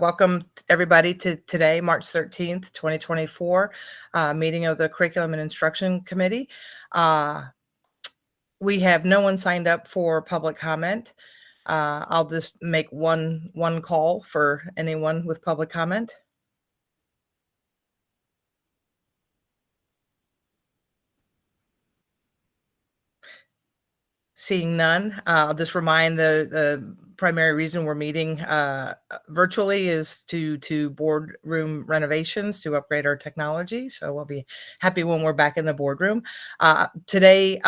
Welcome everybody to today, March 13th, 2024, meeting of the Curriculum and Instruction Committee. We have no one signed up for public comment. I'll just make one call for anyone with public comment. Seeing none, I'll just remind the primary reason we're meeting virtually is to boardroom renovations to upgrade our technology. So we'll be happy when we're back in the boardroom. Today,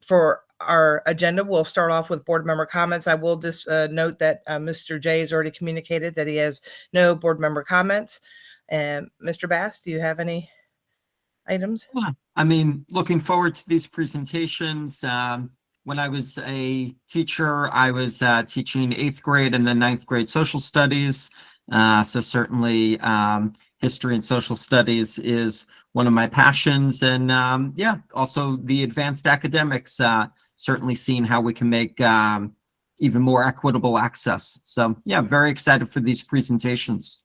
for our agenda, we'll start off with board member comments. I will just note that Mr. Jay has already communicated that he has no board member comments. And Mr. Bass, do you have any items? Yeah, I mean, looking forward to these presentations. When I was a teacher, I was teaching 8th grade and then 9th grade social studies. So certainly history and social studies is one of my passions. And yeah, also the advanced academics, certainly seeing how we can make even more equitable access. So yeah, very excited for these presentations.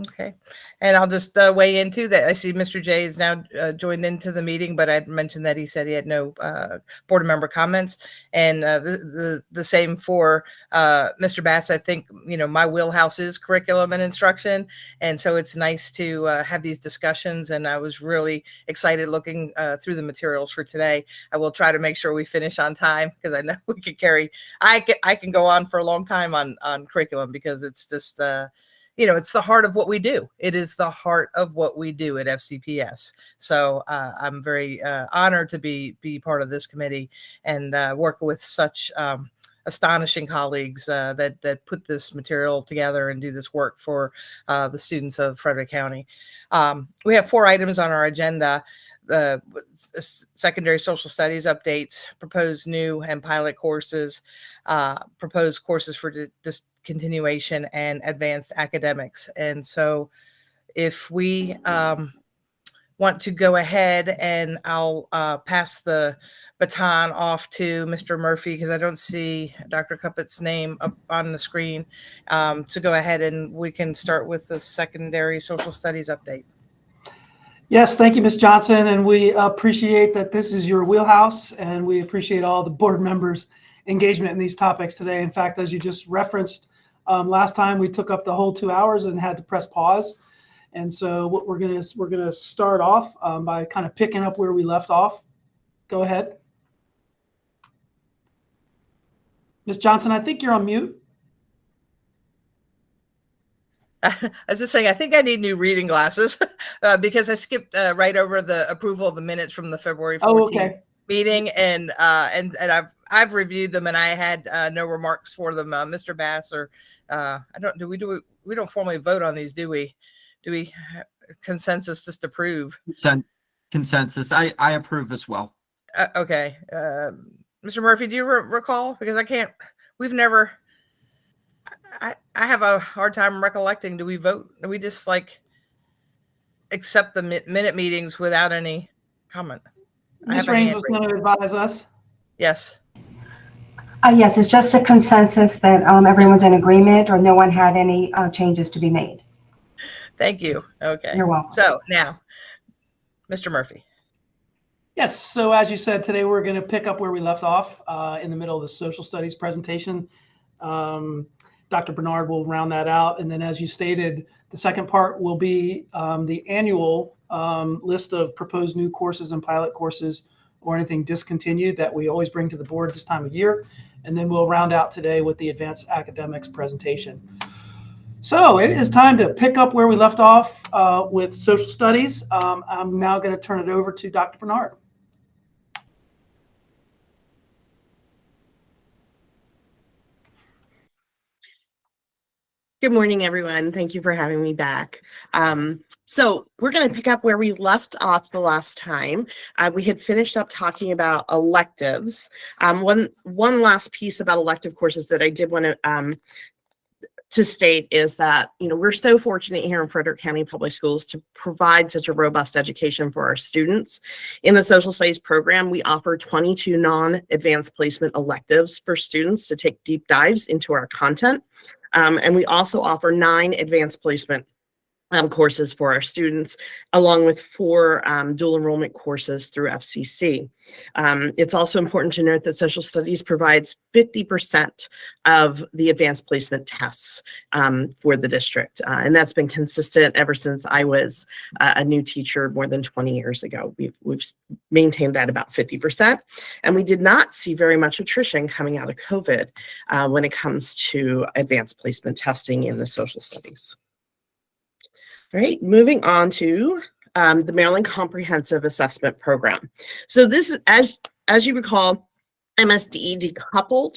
Okay, and I'll just weigh into that. I see Mr. J is now joined into the meeting, but I'd mentioned that he said he had no board member comments, and the same for Mr. Bass. I think my wheelhouse is curriculum and instruction, and so it's nice to have these discussions. And I was really excited looking through the materials for today. I will try to make sure we finish on time because I know we could carry. I can go on for a long time on curriculum because it's just. It's the heart of what we do. It is the heart of what we do at FCPS. So I'm very honored to be part of this committee and work with such astonishing colleagues that put this material together and do this work for the students of Frederick County. We have 4 items on our agenda. The secondary social studies updates, proposed new and pilot courses, proposed courses for discontinuation, and advanced academics. And so if we want to go ahead, and I'll pass the baton off to Mr. Murphy because I don't see Dr. Cuppett's name up on the screen, to go ahead and we can start with the secondary social studies update. Yes, thank you, Ms. Johnson, and we appreciate that this is your wheelhouse, and we appreciate all the board members' engagement in these topics today. In fact, as you just referenced, last time we took up the whole 2 hours and had to press pause, and so what we're gonna start off by kind of picking up where we left off. Go ahead, Ms. Johnson. I think you're on mute. I was just saying, I think I need new reading glasses because I skipped right over the approval of the minutes from the February 14th meeting, and I've reviewed them and I had no remarks for them. Mr. Bass, or we don't formally vote on these, do we? Do we consensus just approve? Consensus. I approve as well. Okay, Mr. Murphy, do you recall? Because I can't. We've never. I have a hard time recollecting. Do we vote? Do we just accept the minute meetings without any comment? Ms. Raines was going to advise us. Yes. Yes, it's just a consensus that everyone's in agreement, or no one had any changes to be made. Thank you. Okay. You're welcome. So now, Mr. Murphy. Yes. So as you said, today we're going to pick up where we left off in the middle of the social studies presentation. Dr. Bernard will round that out. And then, as you stated, the second part will be the annual list of proposed new courses and pilot courses or anything discontinued that we always bring to the board this time of year. And then we'll round out today with the advanced academics presentation. So it is time to pick up where we left off with social studies. I'm now going to turn it over to Dr. Bernard. Good morning, everyone. Thank you for having me back. So we're going to pick up where we left off the last time. We had finished up talking about electives. One last piece about elective courses that I did want to state is that, we're so fortunate here in Frederick County Public Schools to provide such a robust education for our students. In the social studies program, we offer 22 non-advanced placement electives for students to take deep dives into our content. And we also offer 9 advanced placement courses for our students, along with 4 dual enrollment courses through FCC. It's also important to note that social studies provides 50% of the advanced placement tests for the district. And that's been consistent ever since I was a new teacher more than 20 years ago. We've maintained that about 50%. And we did not see very much attrition coming out of COVID when it comes to advanced placement testing in the social studies. All right, moving on to the Maryland Comprehensive Assessment Program. So this is, as you recall, MSDE decoupled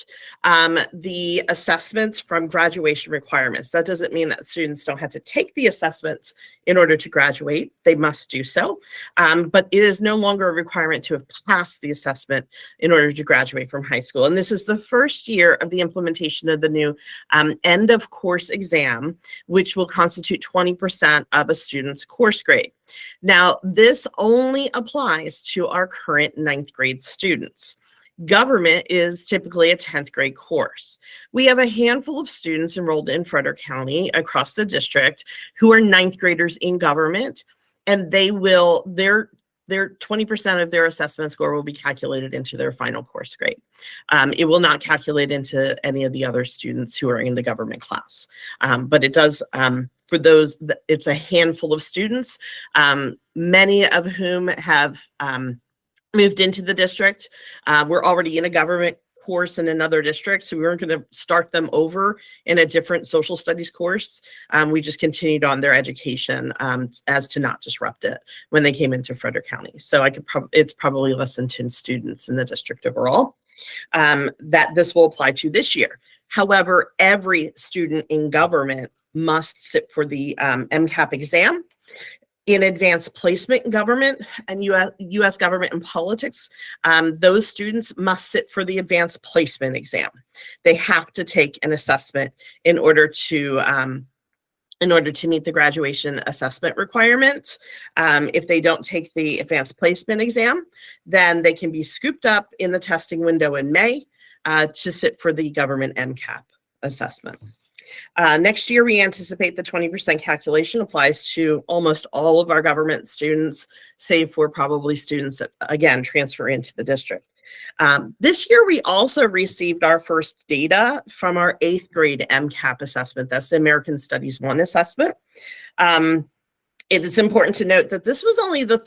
the assessments from graduation requirements. That doesn't mean that students don't have to take the assessments in order to graduate. They must do so, but it is no longer a requirement to have passed the assessment in order to graduate from high school. And this is the first year of the implementation of the new end of course exam, which will constitute 20% of a student's course grade. Now, this only applies to our current 9th grade students. Government is typically a 10th grade course. We have a handful of students enrolled in Frederick County across the district who are 9th graders in government, and they will, their 20% of their assessment score will be calculated into their final course grade. It will not calculate into any of the other students who are in the government class, but it does, for those, it's a handful of students, many of whom have moved into the district. We're already in a government course in another district, so we weren't going to start them over in a different social studies course. We just continued on their education as to not disrupt it when they came into Frederick County. So it's probably less than 10 students in the district overall that this will apply to this year. However, every student in government must sit for the MCAP exam. In advanced placement in government and U.S. government and politics, those students must sit for the advanced placement exam. They have to take an assessment in order to meet the graduation assessment requirement. If they don't take the advanced placement exam, then they can be scooped up in the testing window in May to sit for the government MCAP assessment. Next year, we anticipate the 20% calculation applies to almost all of our government students, save for probably students that, again, transfer into the district. This year, we also received our first data from our 8th grade MCAP assessment. That's the American Studies 1 assessment. It is important to note that this was only the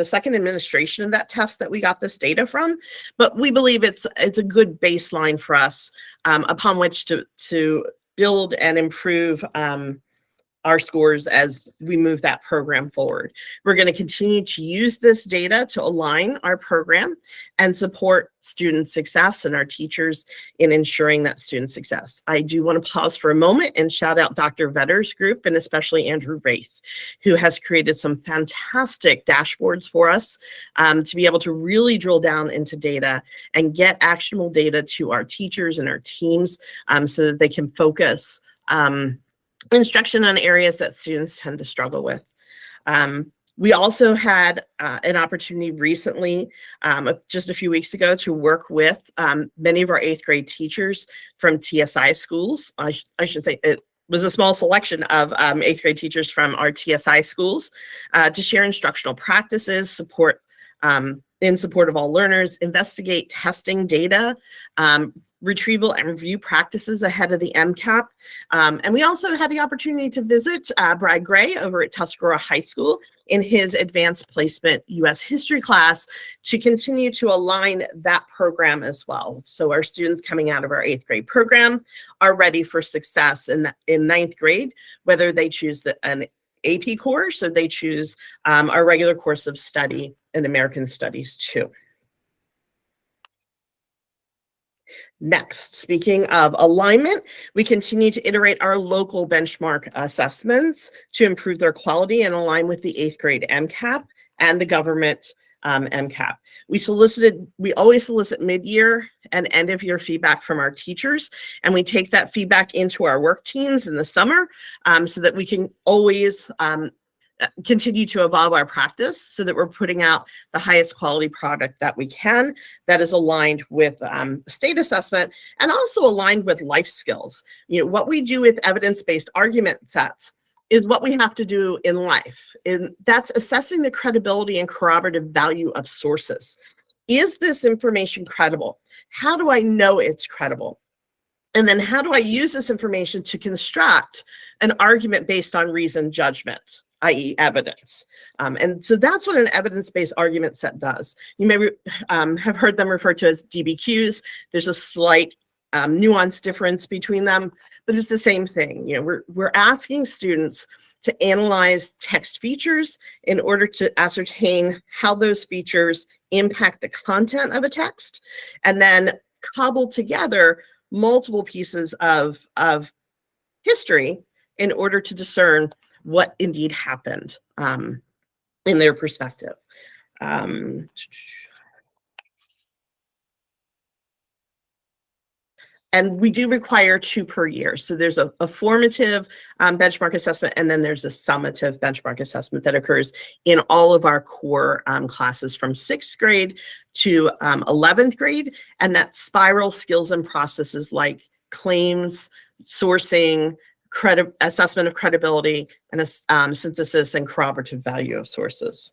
second administration of that test that we got this data from, but we believe it's a good baseline for us upon which to build and improve our scores as we move that program forward. We're going to continue to use this data to align our program and support student success and our teachers in ensuring that student success. I do want to pause for a moment and shout out Dr. Vetter's group, and especially Andrew Wraith, who has created some fantastic dashboards for us to be able to really drill down into data and get actionable data to our teachers and our teams so that they can focus instruction on areas that students tend to struggle with. We also had an opportunity recently, just a few weeks ago, to work with many of our 8th grade teachers from TSI schools. I should say it was a small selection of 8th grade teachers from our TSI schools to share instructional practices, in support of all learners, investigate testing data, retrieval and review practices ahead of the MCAP. And we also had the opportunity to visit Brad Gray over at Tuscarora High School in his advanced placement U.S. history class to continue to align that program as well. So our students coming out of our 8th grade program are ready for success in 9th grade, whether they choose an AP course or they choose our regular course of study in American Studies too. Next, speaking of alignment, we continue to iterate our local benchmark assessments to improve their quality and align with the 8th grade MCAP and the government MCAP. We always solicit mid-year and end-of-year feedback from our teachers, and we take that feedback into our work teams in the summer so that we can always continue to evolve our practice so that we're putting out the highest quality product that we can that is aligned with state assessment and also aligned with life skills. You know, what we do with evidence-based argument sets is what we have to do in life. And that's assessing the credibility and corroborative value of sources. Is this information credible? How do I know it's credible? And then how do I use this information to construct an argument based on reasoned judgment, i.e. evidence? And so that's what an evidence-based argument set does. You may have heard them referred to as DBQs. There's a slight nuance difference between them, but it's the same thing. You know, we're asking students to analyze text features in order to ascertain how those features impact the content of a text, and then cobble together multiple pieces of history in order to discern what indeed happened in their perspective. And we do require 2 per year. So there's a formative benchmark assessment, and then there's a summative benchmark assessment that occurs in all of our core classes from 6th grade to 11th grade. And that spiral skills and processes like claims, sourcing, assessment of credibility, and synthesis and corroborative value of sources.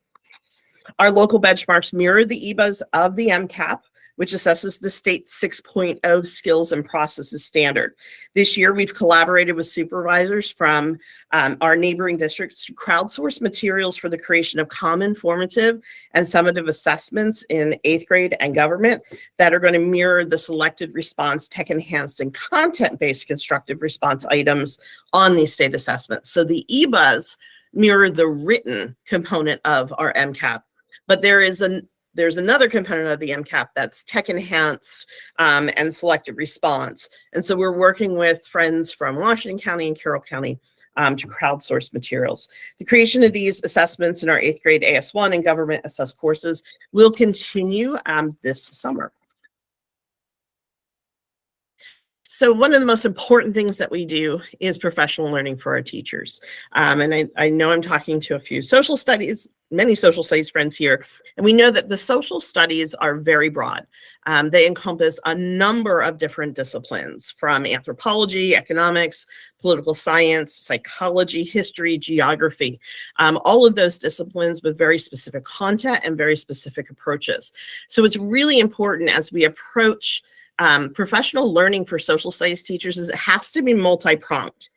Our local benchmarks mirror the EBAs of the MCAP, which assesses the state's 6.0 skills and processes standard. This year, we've collaborated with supervisors from our neighboring districts to crowdsource materials for the creation of common formative and summative assessments in 8th grade and government that are going to mirror the selected response, tech-enhanced, and content-based constructive response items on these state assessments. So the EBAs mirror the written component of our MCAP, but there's another component of the MCAP that's tech-enhanced and selective response. And so we're working with friends from Washington County and Carroll County to crowdsource materials. The creation of these assessments in our 8th grade AS1 and government assessed courses will continue this summer. So one of the most important things that we do is professional learning for our teachers. And I know I'm talking to a few many social studies friends here, and we know that the social studies are very broad. They encompass a number of different disciplines, from anthropology, economics, political science, psychology, history, geography, all of those disciplines with very specific content and very specific approaches. So it's really important as we approach professional learning for social studies teachers is it has to be multi-pronged.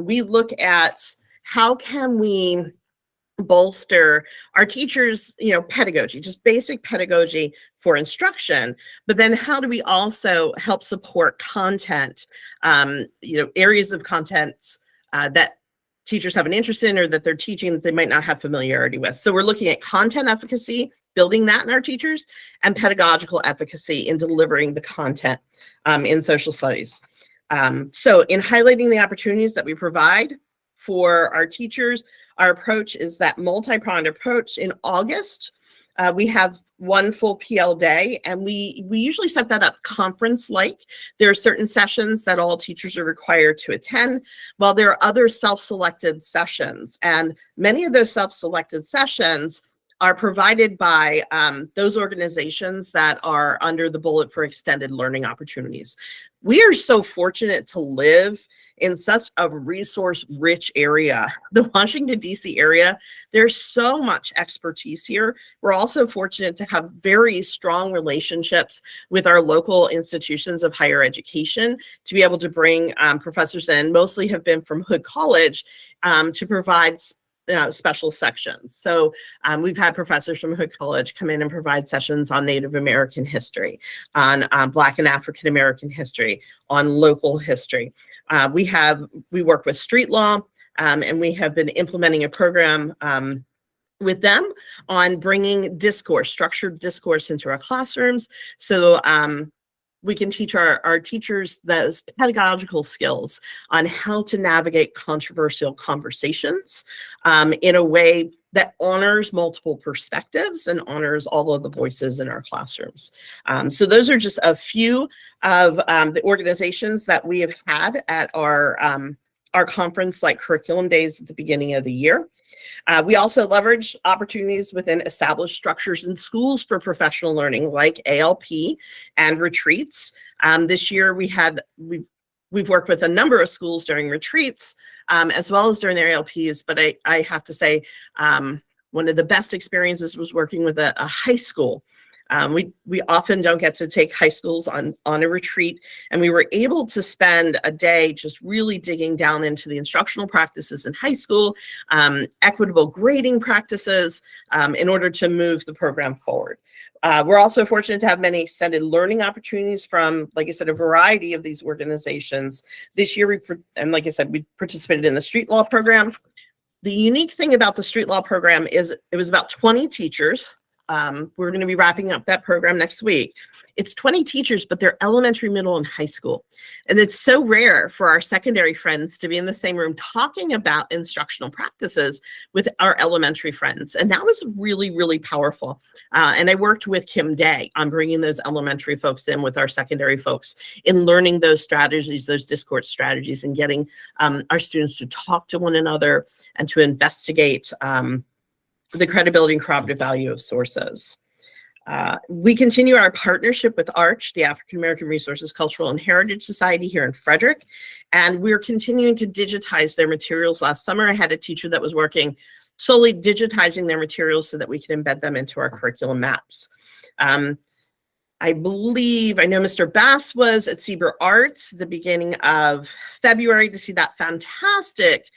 We look at how can we bolster our teachers, pedagogy, just basic pedagogy for instruction, but then how do we also help support content, areas of content that teachers have an interest in or that they're teaching that they might not have familiarity with. So we're looking at content efficacy, building that in our teachers, and pedagogical efficacy in delivering the content in social studies. So in highlighting the opportunities that we provide for our teachers, our approach is that multi-pronged approach. In August, we have one full PL day, and we usually set that up conference-like. There are certain sessions that all teachers are required to attend, while there are other self-selected sessions. And many of those self-selected sessions are provided by those organizations that are under the bullet for extended learning opportunities. We are so fortunate to live in such a resource-rich area. The Washington, D.C. area, there's so much expertise here. We're also fortunate to have very strong relationships with our local institutions of higher education to be able to bring professors in, mostly have been from Hood College, to provide special sections. So we've had professors from Hood College come in and provide sessions on Native American history, on Black and African American history, on local history. We work with street law, and we have been implementing a program with them on bringing structured discourse into our classrooms. So we can teach our teachers those pedagogical skills on how to navigate controversial conversations in a way that honors multiple perspectives and honors all of the voices in our classrooms. So those are just a few of the organizations that we have had at our our conference like curriculum days at the beginning of the year. We also leverage opportunities within established structures in schools for professional learning like ALP and retreats. This year we've worked with a number of schools during retreats as well as during their ALPs, but I have to say one of the best experiences was working with a high school. We often don't get to take high schools on a retreat, and we were able to spend a day just really digging down into the instructional practices in high school, equitable grading practices in order to move the program forward. We're also fortunate to have many extended learning opportunities from, like I said, a variety of these organizations. This year, and like I said, we participated in the street law program. The unique thing about the street law program is it was about 20 teachers. We're going to be wrapping up that program next week. It's 20 teachers, but they're elementary, middle, and high school. And it's so rare for our secondary friends to be in the same room talking about instructional practices with our elementary friends. And that was really, really powerful. And I worked with Kim Day on bringing those elementary folks in with our secondary folks in learning those strategies, those discourse strategies, and getting our students to talk to one another and to investigate the credibility and corroborative value of sources. We continue our partnership with ARCH, the African American Resources Cultural and Heritage Society here in Frederick, and we're continuing to digitize their materials. Last summer, I had a teacher that was working solely digitizing their materials so that we can embed them into our curriculum maps. I know Mr. Bass was at Seaber Arts the beginning of February to see that fantastic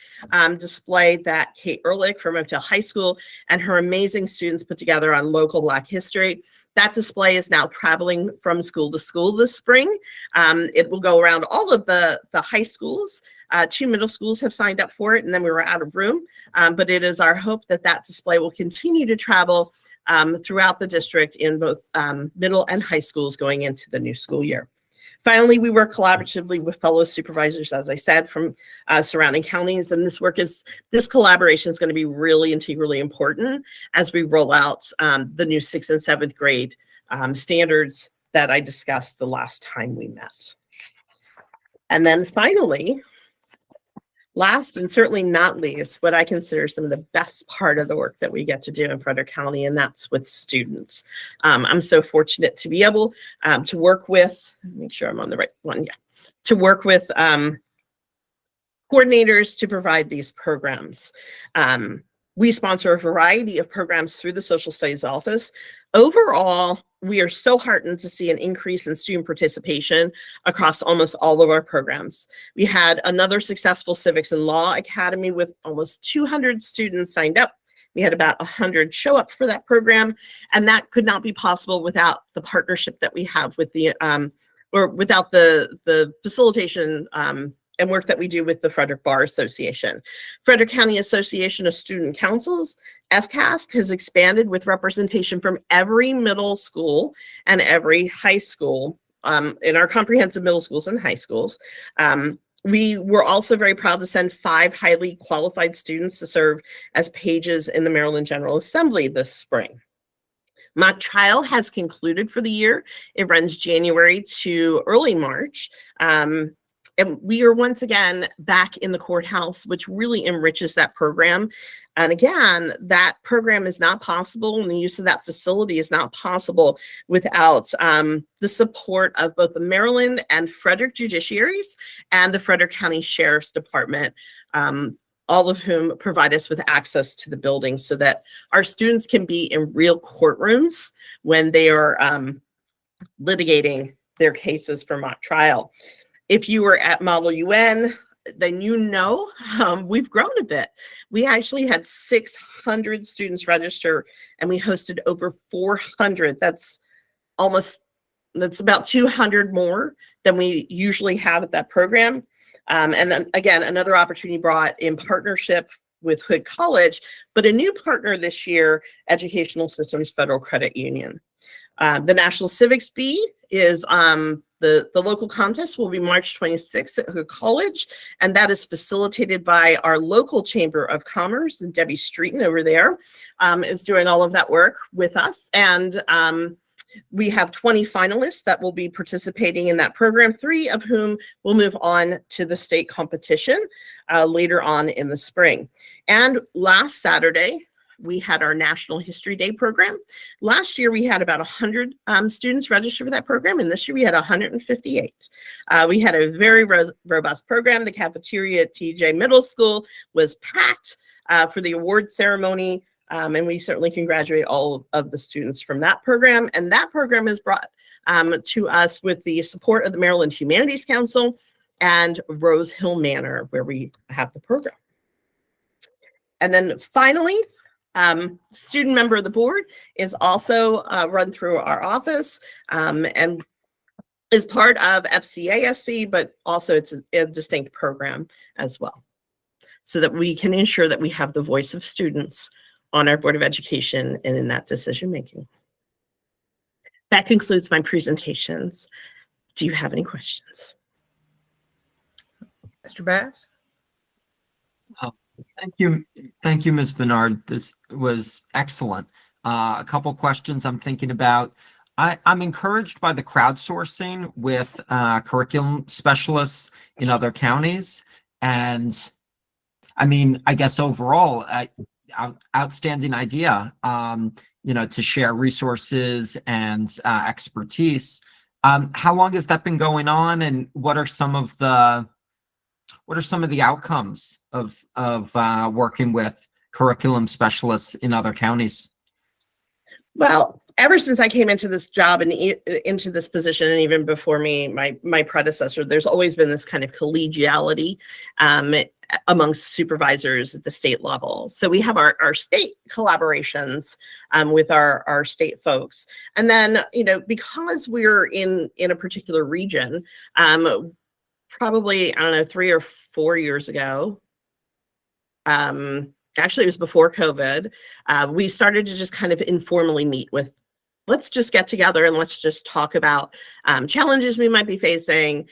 display that Kate Ehrlich from Oakdale High School and her amazing students put together on local Black history. That display is now traveling from school to school this spring. It will go around all of the high schools. 2 middle schools have signed up for it, and then we were out of room. But it is our hope that that display will continue to travel throughout the district in both middle and high schools going into the new school year. Finally, we work collaboratively with fellow supervisors, as I said, from surrounding counties, and this collaboration is going to be really integrally important as we roll out the new 6th and 7th grade standards that I discussed the last time we met. And then finally, last and certainly not least, what I consider some of the best part of the work that we get to do in Frederick County, and that's with students. I'm so fortunate to be able to work with, make sure I'm on the right one, to work with coordinators to provide these programs. We sponsor a variety of programs through the Social Studies Office. Overall, we are so heartened to see an increase in student participation across almost all of our programs. We had another successful Civics and Law Academy with almost 200 students signed up. We had about 100 show up for that program, and that could not be possible without the partnership that we have with the, or without the facilitation and work that we do with the Frederick Bar Association. Frederick County Association of Student Councils, FCASC, has expanded with representation from every middle school and every high school in our comprehensive middle schools and high schools. We were also very proud to send 5 highly qualified students to serve as pages in the Maryland General Assembly this spring. Mock trial has concluded for the year. It runs January to early March. And we are once again back in the courthouse, which really enriches that program. And again, that program is not possible, and the use of that facility is not possible without the support of both the Maryland and Frederick judiciaries and the Frederick County Sheriff's Department, all of whom provide us with access to the building so that our students can be in real courtrooms when they are litigating their cases for mock trial. If you were at Model UN, then you know we've grown a bit. We actually had 600 students register, and we hosted over 400. That's about 200 more than we usually have at that program. And then again, another opportunity brought in partnership with Hood College, but a new partner this year, Educational Systems Federal Credit Union. The National Civics Bee is the local contest will be March 26th at Hood College, and that is facilitated by our local Chamber of Commerce, and Debbie Streeton over there is doing all of that work with us. And We have 20 finalists that will be participating in that program, 3 of whom will move on to the state competition later on in the spring. And last Saturday, we had our National History Day program. Last year, we had about 100 students register for that program, and this year we had 158. We had a very robust program. The cafeteria at TJ Middle School was packed for the award ceremony, and we certainly congratulate all of the students from that program. And that program is brought to us with the support of the Maryland Humanities Council and Rose Hill Manor, where we have the program. And then finally, student member of the board is also run through our office and is part of FCASC, but also it's a distinct program as well, so that we can ensure that we have the voice of students on our Board of Education and in that decision making. That concludes my presentations. Do you have any questions? Mr. Bass? Thank you, Ms. Bernard. This was excellent. A couple questions I'm thinking about. I'm encouraged by the crowdsourcing with curriculum specialists in other counties. And I mean, I guess overall, outstanding idea, to share resources and expertise. How long has that been going on, and what are some of the outcomes of working with curriculum specialists in other counties? Well, ever since I came into this job and into this position, and even before me, my predecessor, there's always been this kind of collegiality amongst supervisors at the state level. So we have our state collaborations with our state folks. And then, because we're in a particular region, probably, I don't know, 3 or 4 years ago, actually it was before COVID, we started to just kind of informally meet with, let's just get together and let's just talk about challenges we might be facing,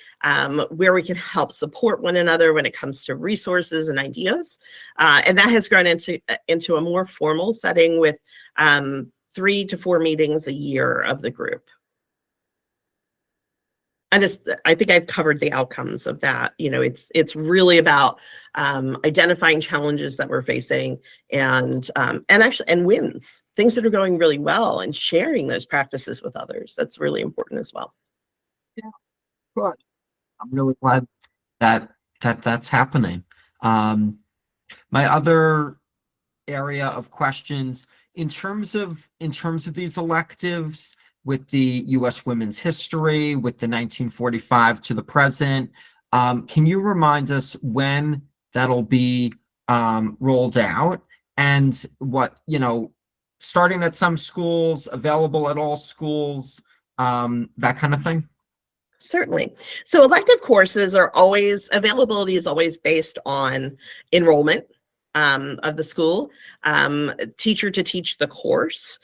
where we can help support one another when it comes to resources and ideas. And that has grown into a more formal setting with 3 to 4 meetings a year of the group. I think I've covered the outcomes of that. It's really about identifying challenges that we're facing and wins, things that are going really well, and sharing those practices with others. That's really important as well. Yeah, good. I'm really glad that's happening. My other area of questions in terms of these electives, with the U.S. women's history, with the 1945 to the present. Can you remind us when that'll be rolled out, and what, starting at some schools, available at all schools, that kind of thing? Certainly. So elective courses availability is always based on enrollment of the school, teacher to teach the course.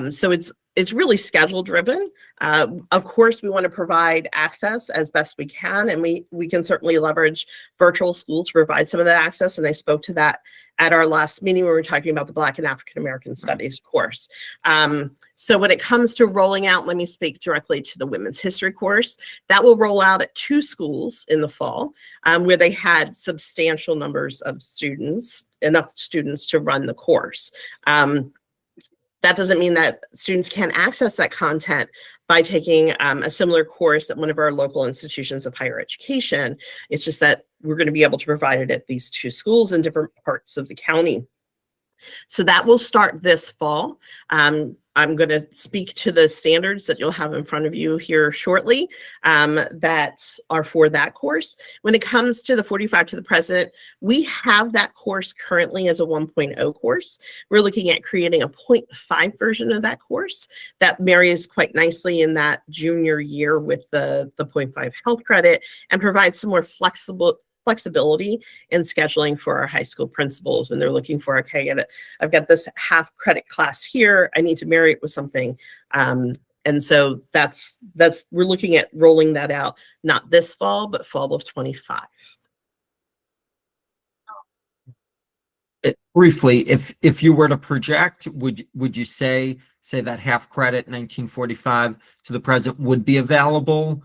So it's really schedule driven. Of course, we want to provide access as best we can, and we can certainly leverage virtual school to provide some of that access. And I spoke to that at our last meeting where we were talking about the Black and African American Studies course. So when it comes to rolling out, let me speak directly to the women's history course. That will roll out at 2 schools in the fall, where they had substantial numbers of students, enough students to run the course. That doesn't mean that students can't access that content by taking a similar course at one of our local institutions of higher education. It's just that we're going to be able to provide it at these 2 schools in different parts of the county. So that will start this fall. I'm going to speak to the standards that you'll have in front of you here shortly that are for that course. When it comes to the 45 to the present, we have that course currently as a 1.0 course. We're looking at creating a 0.5 version of that course that marries quite nicely in that junior year with the 0.5 health credit, and provides some more flexibility in scheduling for our high school principals when they're looking for, okay, I've got this half credit class here, I need to marry it with something. And so that's we're looking at rolling that out, not this fall, but fall of 25. Briefly, if you were to project, would you say say that half credit 1945 to the present would be available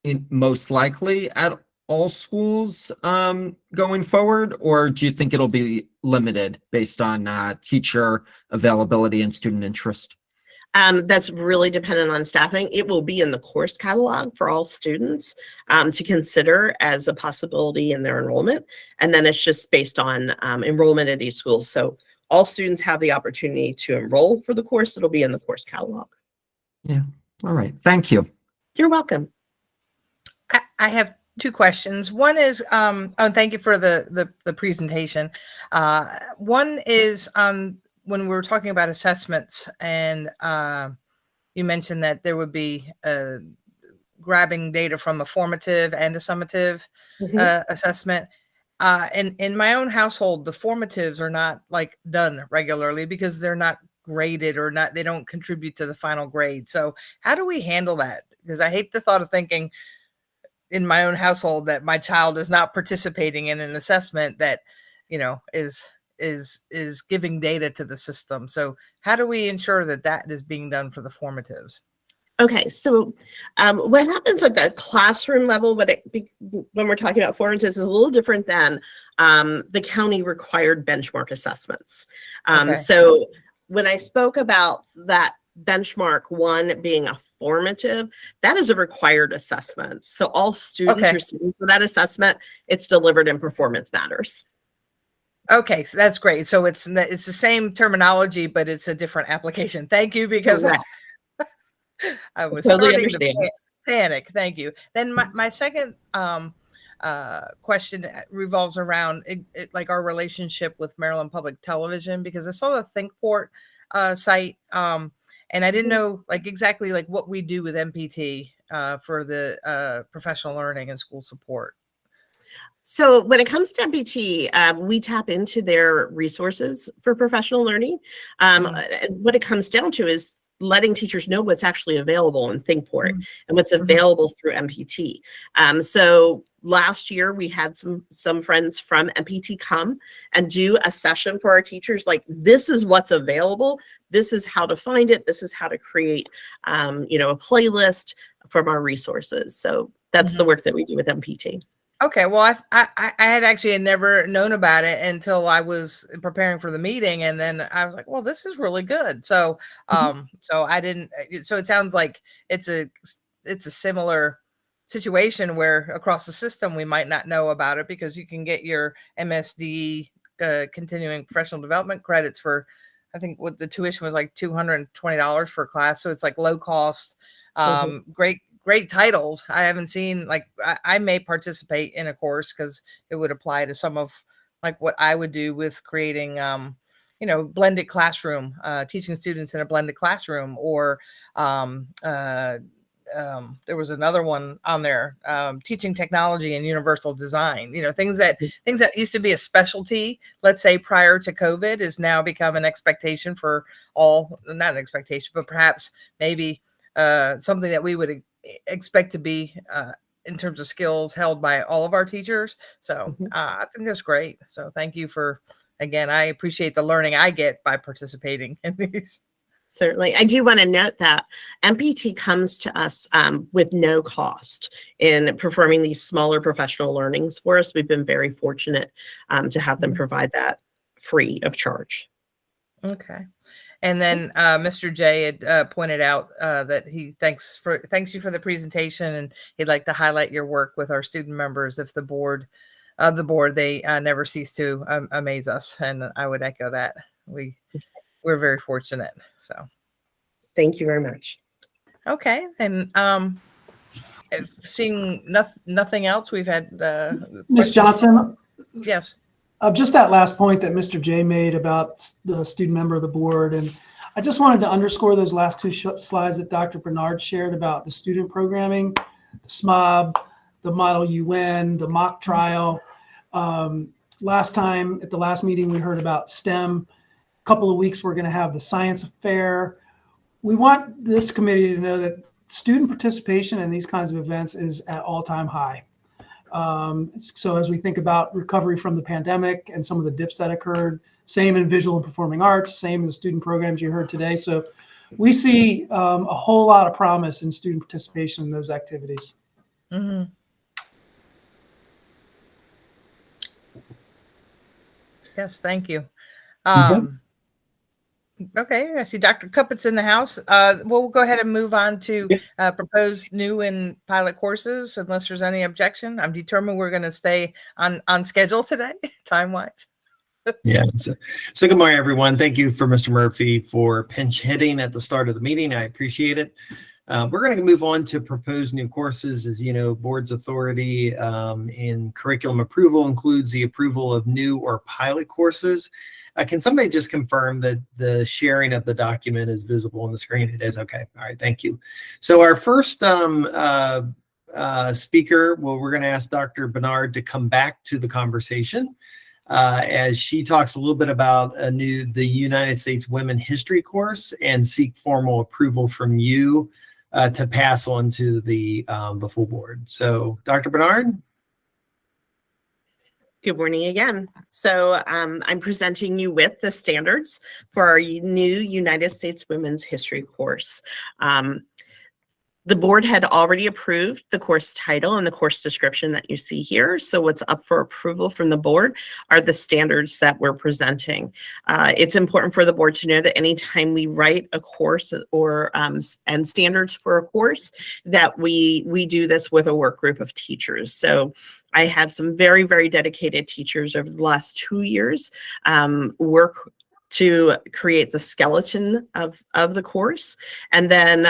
in most likely at all schools going forward, or do you think it'll be limited based on teacher availability and student interest? That's really dependent on staffing. It will be in the course catalog for all students to consider as a possibility in their enrollment. And then it's just based on enrollment at each school. So all students have the opportunity to enroll for the course. It'll be in the course catalog. Yeah. All right. Thank you. You're welcome. I have two questions. One is, thank you for the presentation. One is when we were talking about assessments, and you mentioned that there would be grabbing data from a formative and a summative assessment. In my own household, the formatives are not like done regularly because they're not graded or not, they don't contribute to the final grade. So how do we handle that? Because I hate the thought of thinking in my own household that my child is not participating in an assessment that, you know, is giving data to the system. So how do we ensure that that is being done for the formatives? Okay, so what happens at the classroom level when we're talking about formatives is a little different than the county required benchmark assessments. Okay. So when I spoke about that benchmark one being a formative, that is a required assessment. So all students Okay. are sitting for that assessment. It's delivered in Performance Matters. Okay, so that's great. So it's the same terminology, but it's a different application. Thank you, because Correct. I was Totally starting to understand. panic. Thank you. Then my second question revolves around like our relationship with Maryland Public Television, because I saw the ThinkPort site, and I didn't know like exactly like what we do with MPT for the professional learning and school support. So when it comes to MPT, we tap into their resources for professional learning. And what it comes down to is letting teachers know what's actually available in ThinkPort and what's available through MPT. So last year we had some friends from MPT come and do a session for our teachers. Like, this is what's available. This is how to find it. This is how to create, you know, a playlist from our resources. So that's the work that we do with MPT. Okay, well, I had actually never known about it until I was preparing for the meeting, and then I was like, well, this is really good. So, so I didn't. So it sounds like it's a similar situation where across the system we might not know about it, because you can get your MSD continuing professional development credits for, I think what the tuition was like $220 for a class. So it's like low cost, great titles. I haven't seen, like, I may participate in a course because it would apply to some of like what I would do with creating, you know, blended classroom, teaching students in a blended classroom, or there was another one on there, teaching technology and universal design, you know, things that used to be a specialty, let's say prior to COVID, is now become an expectation for all, not an expectation, but perhaps maybe something that we would expect to be in terms of skills held by all of our teachers. So I think that's great. So thank you for, again, I appreciate the learning I get by participating in these. Certainly. I do want to note that MPT comes to us with no cost in performing these smaller professional learnings for us. We've been very fortunate to have them provide that free of charge. Okay. And then Mr. J had pointed out that he thanks you for the presentation, and he'd like to highlight your work with our student members. If the board, they never cease to amaze us, and I would echo that. We're very fortunate. So, thank you very much. Okay, and seeing nothing else, we've had Ms. Johnson. Yes. Just that last point that Mr. J made about the student member of the board. And I just wanted to underscore those last two slides that Dr. Bernard shared about the student programming, the SMOB, the Model UN, the mock trial. Last time at the last meeting, we heard about STEM. A couple of weeks, we're going to have the science fair. We want this committee to know that student participation in these kinds of events is at all-time high. So as we think about recovery from the pandemic and some of the dips that occurred, same in visual and performing arts, same in the student programs you heard today. So we see a whole lot of promise in student participation in those activities. Mhm. Yes, thank you. Okay, I see Dr. Cuppett's in the house. We'll go ahead and move on to proposed new and pilot courses, unless there's any objection. I'm determined we're going to stay on schedule today, time-wise. Yeah. So good morning, everyone. Thank you for Mr. Murphy for pinch hitting at the start of the meeting. I appreciate it. We're going to move on to propose new courses. As you know, board's authority in curriculum approval includes the approval of new or pilot courses. Can somebody just confirm that the sharing of the document is visible on the screen? It is. Okay. All right. Thank you. So our first speaker, well, we're going to ask Dr. Bernard to come back to the conversation as she talks a little bit about the United States Women History course and seek formal approval from you to pass on to the full board. So Dr. Bernard. Good morning again. So I'm presenting you with the standards for our new United States Women's History course. The board had already approved the course title and the course description that you see here. So what's up for approval from the board are the standards that we're presenting. It's important for the board to know that anytime we write a course or and standards for a course, that we do this with a work group of teachers. So I had some very, very dedicated teachers over the last 2 years work to create the skeleton of the course. And then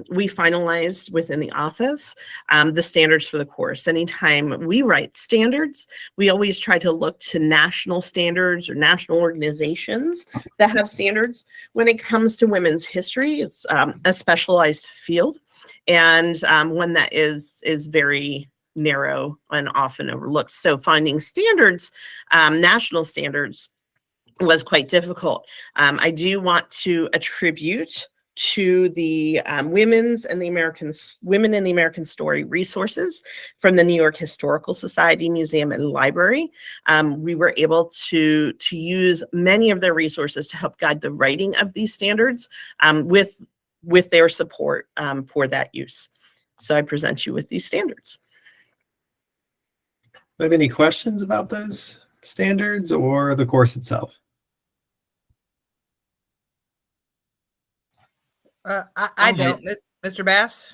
we finalized within the office the standards for the course. Anytime we write standards, we always try to look to national standards or national organizations that have standards. When it comes to women's history, it's a specialized field and one that is very narrow and often overlooked. So finding standards, national standards, was quite difficult. I do want to attribute to the Women in the American Story resources from the New York Historical Society Museum and Library. We were able to use many of their resources to help guide the writing of these standards with their support for that use. So I present you with these standards. Do you have any questions about those standards or the course itself? I don't, Mr. Bass.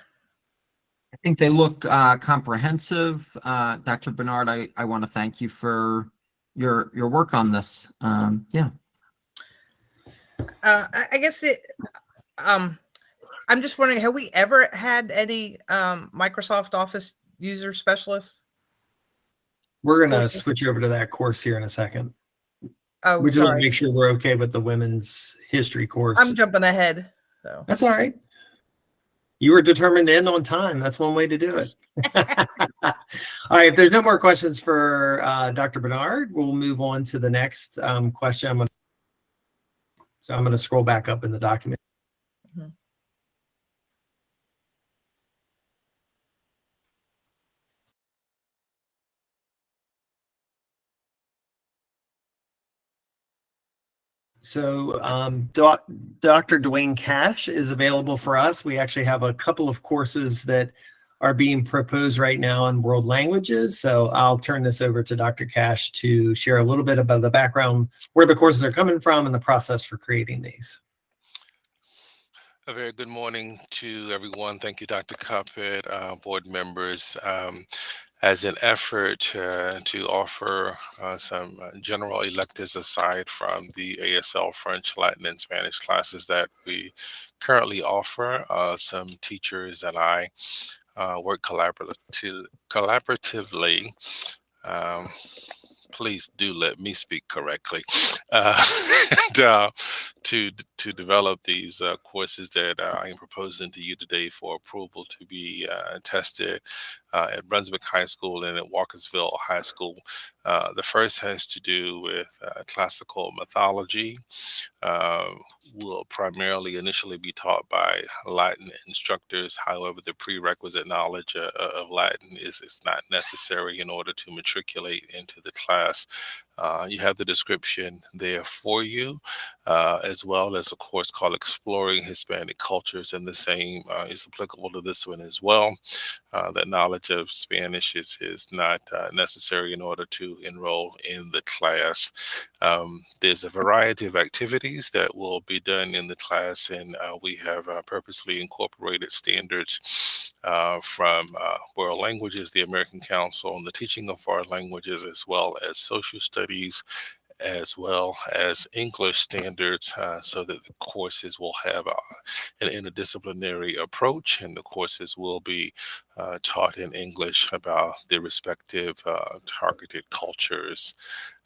I think they look comprehensive. Dr. Bernard, I want to thank you for your work on this. Yeah. I guess I'm just wondering, have we ever had any Microsoft Office user specialists? We're going to switch over to that course here in a second. Oh, we just want to sorry. make sure we're okay with the women's history course. I'm jumping ahead. So that's all right. You were determined to end on time. That's one way to do it. All right. If there's no more questions for Dr. Bernard, we'll move on to the next question. I'm going to scroll back up in the document. Mm-hmm. So Dr. Dwayne Cash is available for us. We actually have a couple of courses that are being proposed right now in world languages. So I'll turn this over to Dr. Cash to share a little bit about the background, where the courses are coming from, and the process for creating these. A very good morning to everyone. Thank you, Dr. Cuppett, board members. As an effort to offer some general electives aside from the ASL French, Latin, and Spanish classes that we currently offer, some teachers and I work collaboratively. Please do let me speak correctly. To develop these courses that I am proposing to you today for approval to be tested at Brunswick High School and at Walkersville High School. The first has to do with classical mythology. Will primarily initially be taught by Latin instructors. However, the prerequisite knowledge of Latin is not necessary in order to matriculate into the class. You have the description there for you, as well as a course called Exploring Hispanic Cultures, and the same is applicable to this one as well. That knowledge of Spanish is not necessary in order to enroll in the class. There's a variety of activities that will be done in the class, and we have purposely incorporated standards from World Languages, the American Council on the Teaching of Foreign Languages, as well as social studies, as well as English standards, so that the courses will have an interdisciplinary approach, and the courses will be taught in English about their respective targeted cultures.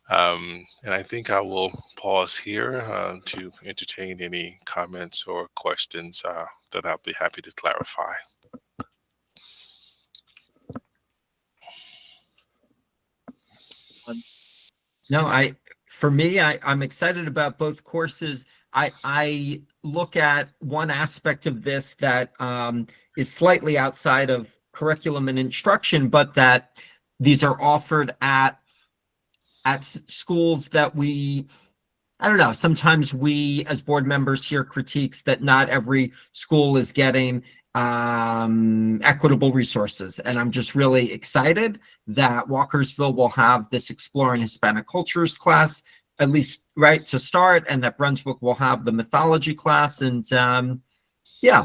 And I think I will pause here to entertain any comments or questions that I'll be happy to clarify. No, for me, I'm excited about both courses. I look at one aspect of this that is slightly outside of curriculum and instruction, but that these are offered at schools that I don't know, sometimes we as board members hear critiques that not every school is getting equitable resources. And I'm just really excited that Walkersville will have this Exploring Hispanic Cultures class, at least right to start, and that Brunswick will have the mythology class. And yeah,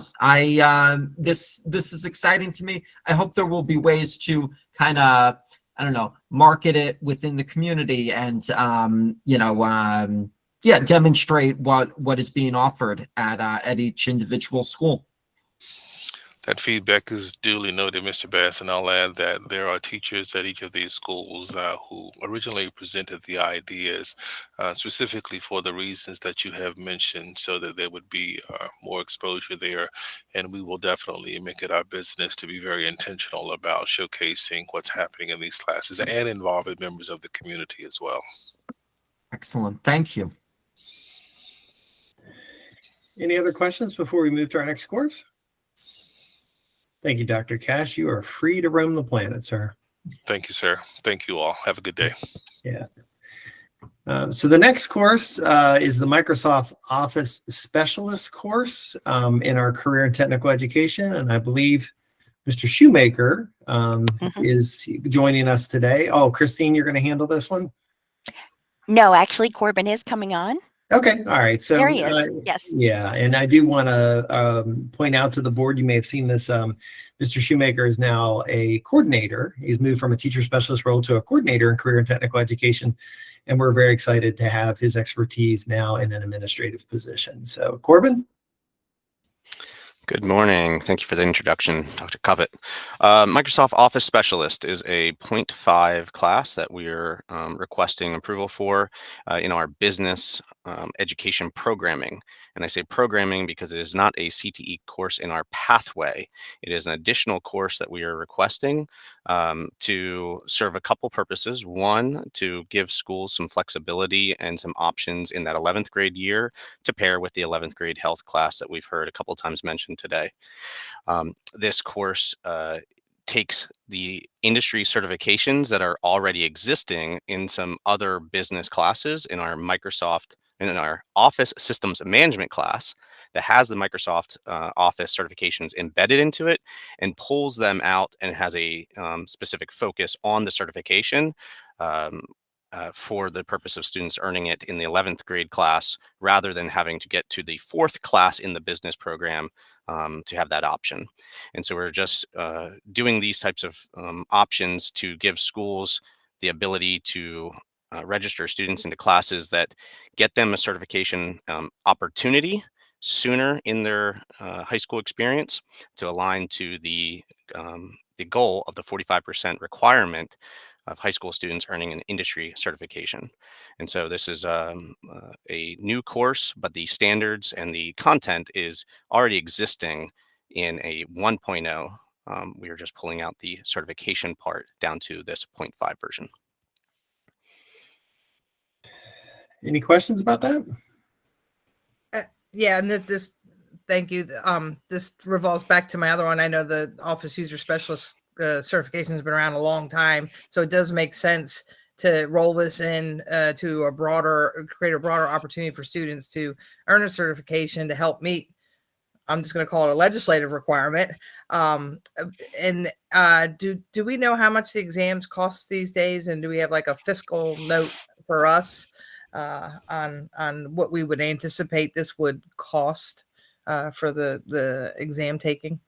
this is exciting to me. I hope there will be ways to kind of, I don't know, market it within the community and yeah, demonstrate what is being offered at each individual school. That feedback is duly noted, Mr. Bass, and I'll add that there are teachers at each of these schools who originally presented the ideas specifically for the reasons that you have mentioned, so that there would be more exposure there. And we will definitely make it our business to be very intentional about showcasing what's happening in these classes and involving members of the community as well. Excellent. Thank you. Any other questions before we move to our next course? Thank you, Dr. Cash. You are free to roam the planet, sir. Thank you, sir. Thank you all. Have a good day. Yeah. So the next course is the Microsoft Office Specialist course in our Career and Technical Education. And I believe Mr. Shoemaker is joining us today. Oh, Christine, you're going to handle this one? No, actually, Corbin is coming on. Okay. All right. So There he is. Yes. yeah. And I do want to point out to the board, you may have seen this, Mr. Shoemaker is now a coordinator. He's moved from a teacher specialist role to a coordinator in career and technical education. And we're very excited to have his expertise now in an administrative position. So Corbin. Good morning. Thank you for the introduction, Dr. Covett. Microsoft Office Specialist is a 0.5 class that we're requesting approval for in our business education programming. And I say programming because it is not a CTE course in our pathway. It is an additional course that we are requesting to serve a couple purposes. One, to give schools some flexibility and some options in that 11th grade year to pair with the 11th grade health class that we've heard a couple times mentioned today. This course takes the industry certifications that are already existing in some other business classes in our Microsoft and in our Office Systems Management class that has the Microsoft Office certifications embedded into it, and pulls them out and has a specific focus on the certification for the purpose of students earning it in the 11th grade class, rather than having to get to the 4th class in the business program to have that option. And so we're just doing these types of options to give schools the ability to register students into classes that get them a certification opportunity sooner in their high school experience, to align to the goal of the 45% requirement of high school students earning an industry certification. And so this is a new course, but the standards and the content is already existing in a 1.0. We are just pulling out the certification part down to this 0.5 version. Any questions about that? Yeah, and this, thank you. This revolves back to my other one. I know the Office User Specialist certification has been around a long time, so it does make sense to roll this in to create a broader opportunity for students to earn a certification to help meet, I'm just going to call it a legislative requirement. Do we know how much the exams cost these days? And do we have like a fiscal note for us on what we would anticipate this would cost for the exam taking?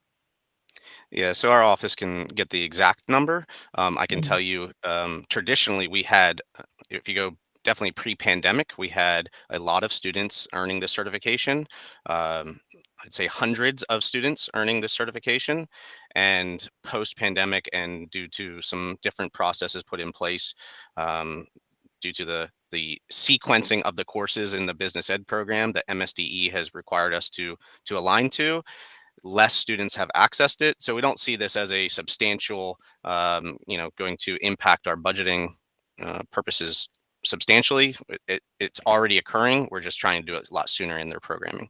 Yeah, so our office can get the exact number. I can Mhm. tell you, traditionally, we had, if you go definitely pre-pandemic, we had a lot of students earning the certification. I'd say hundreds of students earning the certification. And post-pandemic, and due to some different processes put in place, due to the sequencing of the courses in the business ed program that MSDE has required us to align to, less students have accessed it. So we don't see this as a substantial, going to impact our budgeting purposes substantially. It's already occurring. We're just trying to do it a lot sooner in their programming.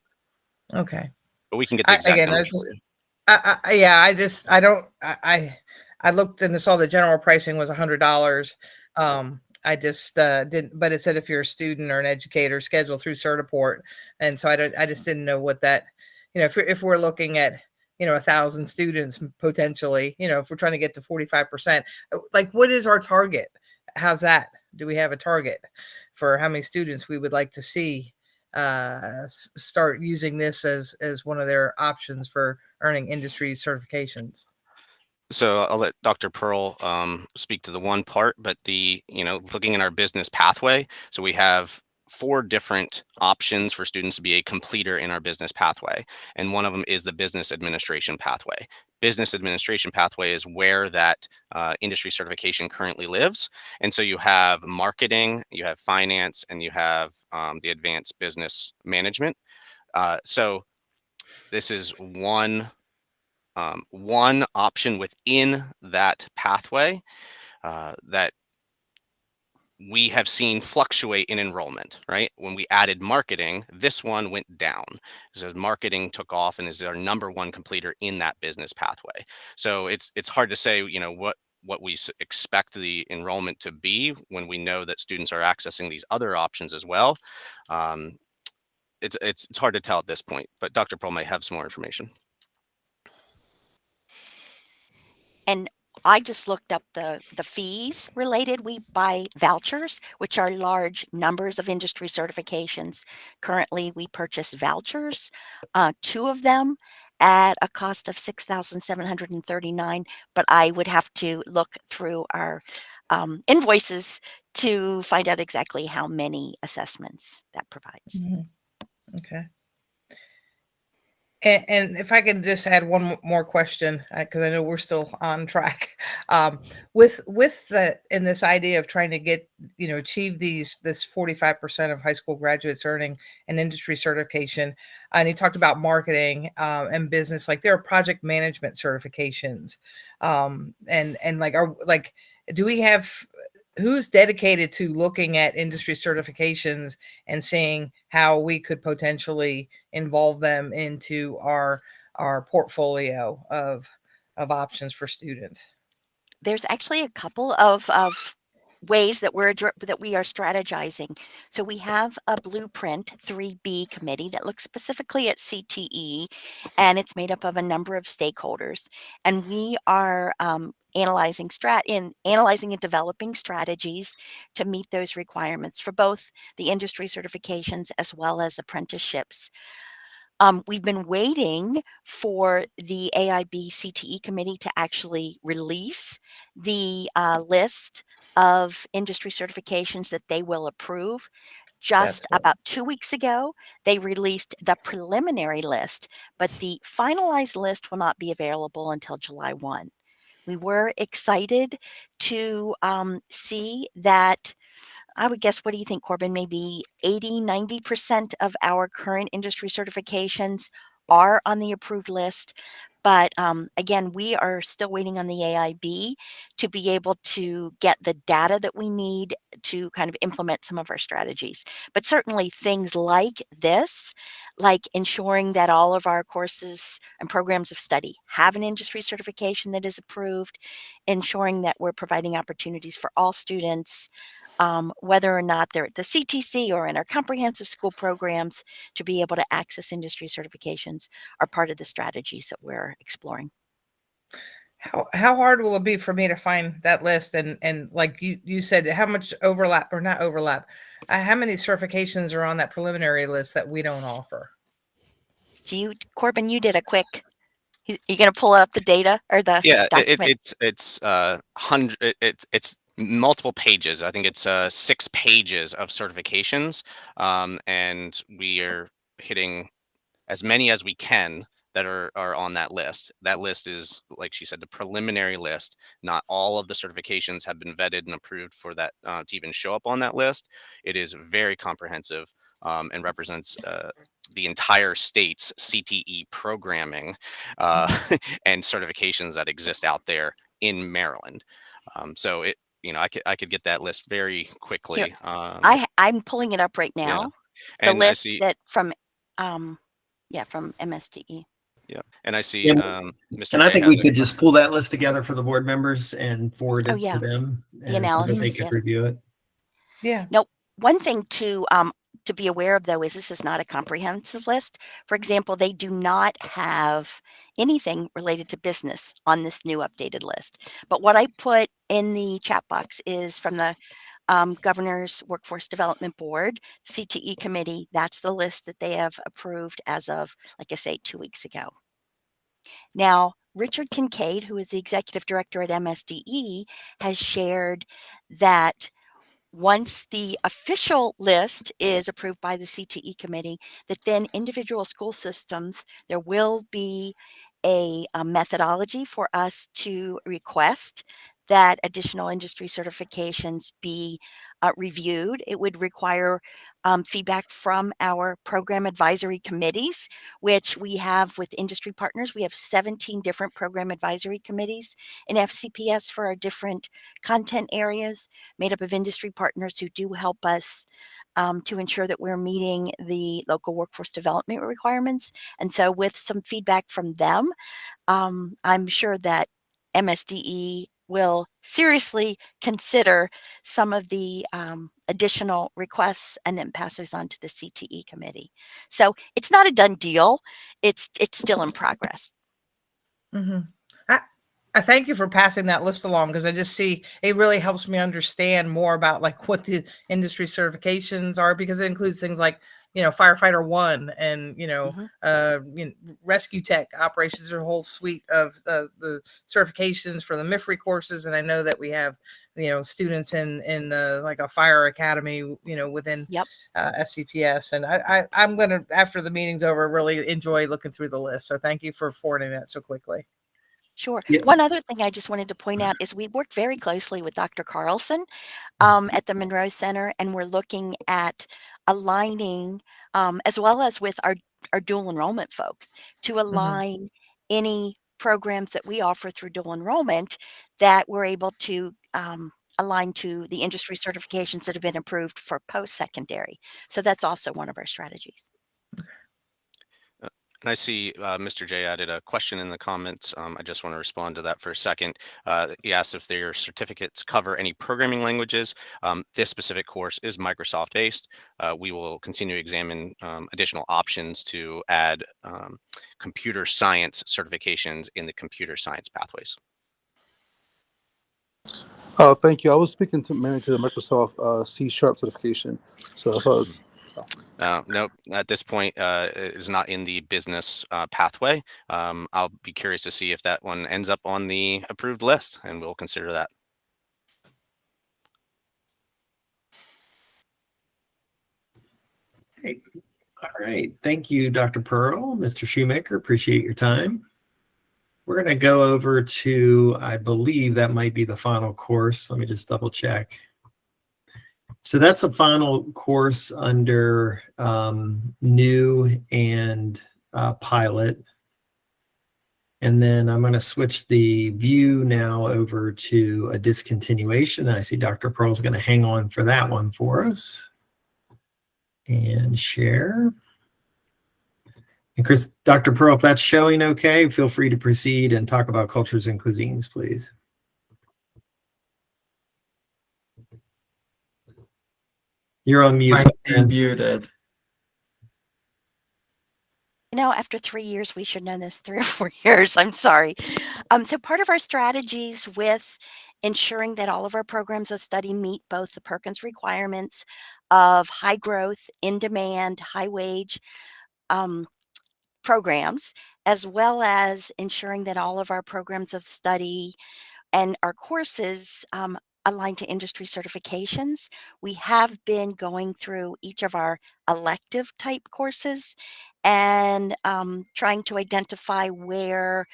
Okay. But we can get the exact Again, I numbers just, for you. yeah, I don't, I looked and saw the general pricing was $100. I just didn't, but it said if you're a student or an educator scheduled through Certiport. And so I just didn't know what that, if we're looking at, 1,000 students potentially, if we're trying to get to 45%, like what is our target? How's that? Do we have a target for how many students we would like to see start using this as one of their options for earning industry certifications? So I'll let Dr. Pearl speak to the one part, but looking in our business pathway, so we have 4 different options for students to be a completer in our business pathway. And one of them is the business administration pathway. Business administration pathway is where that industry certification currently lives. And so you have marketing, you have finance, and you have the advanced business management. So this is one option within that pathway that we have seen fluctuate in enrollment, right? When we added marketing, this one went down. So marketing took off and is our number 1 completer in that business pathway. So it's hard to say, what we expect the enrollment to be when we know that students are accessing these other options as well. It's hard to tell at this point, but Dr. Pearl might have some more information. And I just looked up the fees related. We buy vouchers, which are large numbers of industry certifications. Currently, we purchase vouchers, 2 of them at a cost of $6,739. But I would have to look through our invoices to find out exactly how many assessments that provides. Mhm. Okay. And if I could just add one more question, because I know we're still on track, with that in this idea of trying to get, achieve this 45% of high school graduates earning an industry certification, and he talked about marketing and business, like there are project management certifications, and like, do we have who's dedicated to looking at industry certifications and seeing how we could potentially involve them into our portfolio of options for students? There's actually a couple of ways that we are strategizing. So we have a Blueprint 3B committee that looks specifically at CTE, and it's made up of a number of stakeholders. And we are analyzing and developing strategies to meet those requirements for both the industry certifications as well as apprenticeships. We've been waiting for the AIB CTE committee to actually release the list of industry certifications that they will approve. Just That's good. about 2 weeks ago, they released the preliminary list, but the finalized list will not be available until July 1. We were excited to see that. I would guess, what do you think, Corbin? Maybe 80-90% of our current industry certifications are on the approved list, But again, we are still waiting on the AIB to be able to get the data that we need to kind of implement some of our strategies. But certainly things like this, like ensuring that all of our courses and programs of study have an industry certification that is approved, ensuring that we're providing opportunities for all students, whether or not they're at the CTC or in our comprehensive school programs, to be able to access industry certifications are part of the strategies that we're exploring. How hard will it be for me to find that list? And like you said, how much overlap or not overlap? How many certifications are on that preliminary list that we don't offer? Do you, Corbin, you did a quick, you going to pull up the data or the Yeah, document? it's multiple pages. I think it's 6 pages of certifications, and we are hitting as many as we can that are on that list. That list is, like she said, the preliminary list. Not all of the certifications have been vetted and approved for that to even show up on that list. It is very comprehensive and represents the entire state's CTE programming and certifications that exist out there in Maryland. So it, I could get that list very quickly. I'm pulling it up right Yeah, now. The and I list see. that from, from MSDE. Yeah, and I see And- Mr. And I J think has we a could just pull that list together for the board members and forward Oh, it yeah. to them, The and so that they analysis, could yes. review it. Yeah. One thing to be aware of, though, is this is not a comprehensive list. For example, they do not have anything related to business on this new updated list. But what I put in the chat box is from the Governor's Workforce Development Board, CTE committee. That's the list that they have approved as of, like I say, 2 weeks ago. Now, Richard Kincaid, who is the executive director at MSDE, has shared that once the official list is approved by the CTE committee, that then individual school systems, there will be a methodology for us to request that additional industry certifications be reviewed. It would require feedback from our program advisory committees, which we have with industry partners. We have 17 different program advisory committees in FCPS for our different content areas, made up of industry partners who do help us to ensure that we're meeting the local workforce development requirements. And so with some feedback from them, I'm sure that MSDE will seriously consider some of the additional requests and then pass those on to the CTE committee. So it's not a done deal. It's still in progress. Mm-hmm. I thank you for passing that list along, because I just see it really helps me understand more about like what the industry certifications are, because it includes things like, firefighter 1 and, rescue tech operations. There's a whole suite of the certifications for the MIFRE courses. And I know that we have, students in like a fire academy, within SCPS. And I'm going to, after the meeting's over, really enjoy looking through the list. So thank you for forwarding that so quickly. Sure. Yeah. One other thing I just wanted to point out is we worked very closely with Dr. Carlson at the Monroe Center, and we're looking at aligning, as well as with our dual enrollment folks, to align any programs that we offer through dual enrollment that we're able to align to the industry certifications that have been approved for post-secondary. So that's also one of our strategies. And I see Mr. J added a question in the comments. I just want to respond to that for a second. He asked if their certificates cover any programming languages. This specific course is Microsoft based. We will continue to examine additional options to add computer science certifications in the computer science pathways. Thank you. I was speaking mainly to the Microsoft C# certification. So that's what I was. No, at this point, it is not in the business pathway. I'll be curious to see if that one ends up on the approved list, and we'll consider that. Hey. All right. Thank you, Dr. Pearl. Mr. Shoemaker, appreciate your time. We're going to go over to, I believe that might be the final course. Let me just double check. So that's a final course under new and pilot. And then I'm going to switch the view now over to a discontinuation. I see Dr. Pearl's going to hang on for that one for us. And share. And Chris, Dr. Pearl, if that's showing okay, feel free to proceed and talk about cultures and cuisines, please. You're on mute. I'm muted. You know, after 3 years, we should know this, 3 or 4 years. I'm sorry. So part of our strategies with ensuring that all of our programs of study meet both the Perkins requirements of high growth, in demand, high wage programs, as well as ensuring that all of our programs of study and our courses align to industry certifications. We have been going through each of our elective type courses and trying to identify where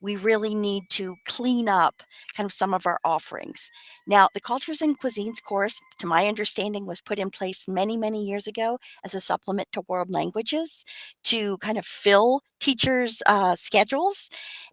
we really need to clean up kind of some of our offerings. Now, the Cultures and Cuisines course, to my understanding, was put in place many, many years ago as a supplement to world languages to kind of fill teachers' schedules.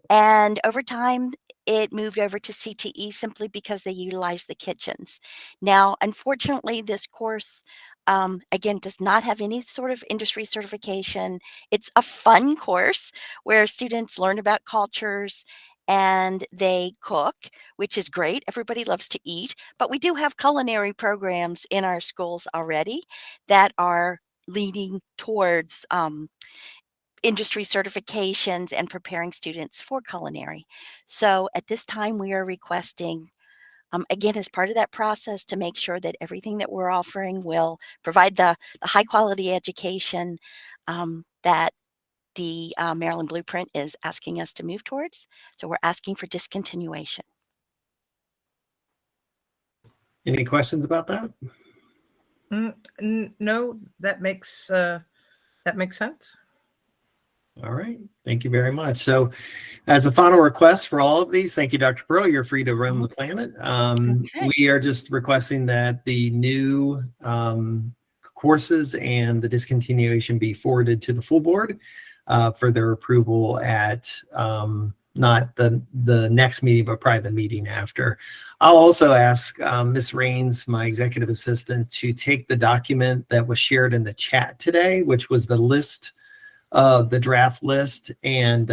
And over time, it moved over to CTE simply because they utilize the kitchens. Now, unfortunately, this course, again, does not have any sort of industry certification. It's a fun course where students learn about cultures and they cook, which is great. Everybody loves to eat, but we do have culinary programs in our schools already that are leading towards industry certifications and preparing students for culinary. So at this time, we are requesting, again, as part of that process, to make sure that everything that we're offering will provide the high quality education that the Maryland Blueprint is asking us to move towards. So we're asking for discontinuation. Any questions about that? No, that makes sense. All right. Thank you very much. So as a final request for all of these, thank you, Dr. Pearl. You're free to roam the planet. Okay. We are just requesting that the new courses and the discontinuation be forwarded to the full board for their approval at not the next meeting, but probably the meeting after. I'll also ask Ms. Rains, my executive assistant, to take the document that was shared in the chat today, which was the list of the draft list, and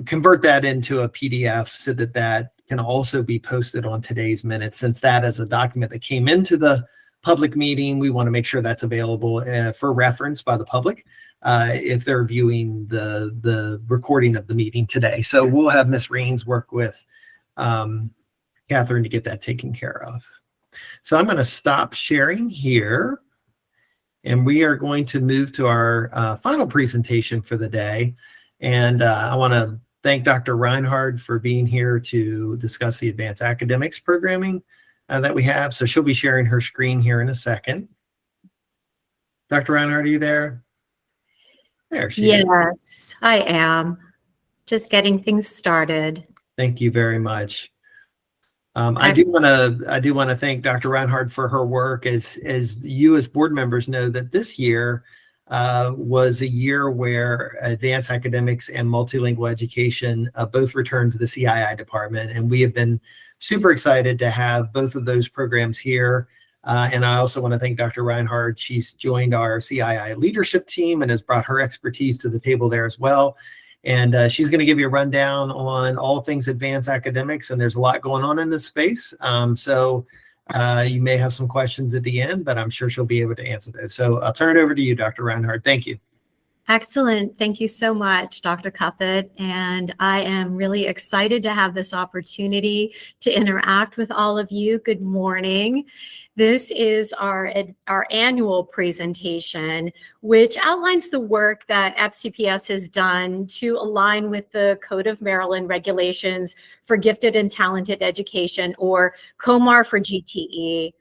convert that into a PDF so that that can also be posted on today's minutes. Since that is a document that came into the public meeting, we want to make sure that's available for reference by the public if they're viewing the recording of the meeting today. So we'll have Ms. Rains work with Catherine to get that taken care of. So I'm going to stop sharing here. And we are going to move to our final presentation for the day. And I want to thank Dr. Reinhard for being here to discuss the advanced academics programming that we have. So she'll be sharing her screen here in a second. Dr. Reinhard, are you there? There she is. Yes, I am. Just getting things started. Thank you very much. I do want to thank Dr. Reinhard for her work. As you as board members know, that this year was a year where advanced academics and multilingual education both returned to the CII department, and we have been super excited to have both of those programs here. And I also want to thank Dr. Reinhard. She's joined our CII leadership team and has brought her expertise to the table there as well. And she's going to give you a rundown on all things advanced academics, and there's a lot going on in this space. So you may have some questions at the end, but I'm sure she'll be able to answer those. So I'll turn it over to you, Dr. Reinhard. Thank you. Excellent. Thank you so much, Dr. Cuppett. And I am really excited to have this opportunity to interact with all of you. Good morning. This is our annual presentation, which outlines the work that FCPS has done to align with the Code of Maryland regulations for gifted and talented education, or COMAR for GTE.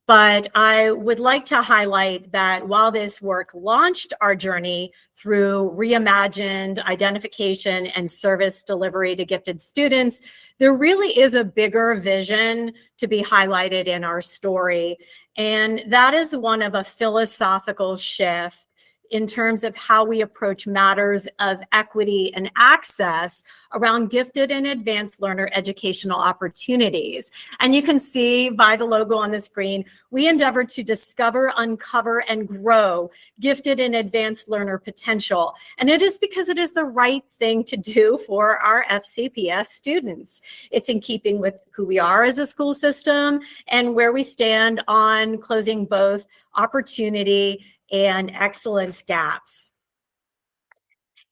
But I would like to highlight that while this work launched our journey through reimagined identification and service delivery to gifted students, there really is a bigger vision to be highlighted in our story. And that is one of a philosophical shift in terms of how we approach matters of equity and access around gifted and advanced learner educational opportunities. And you can see by the logo on the screen, we endeavor to discover, uncover, and grow gifted and advanced learner potential. And it is because it is the right thing to do for our FCPS students. It's in keeping with who we are as a school system and where we stand on closing both opportunity and excellence gaps.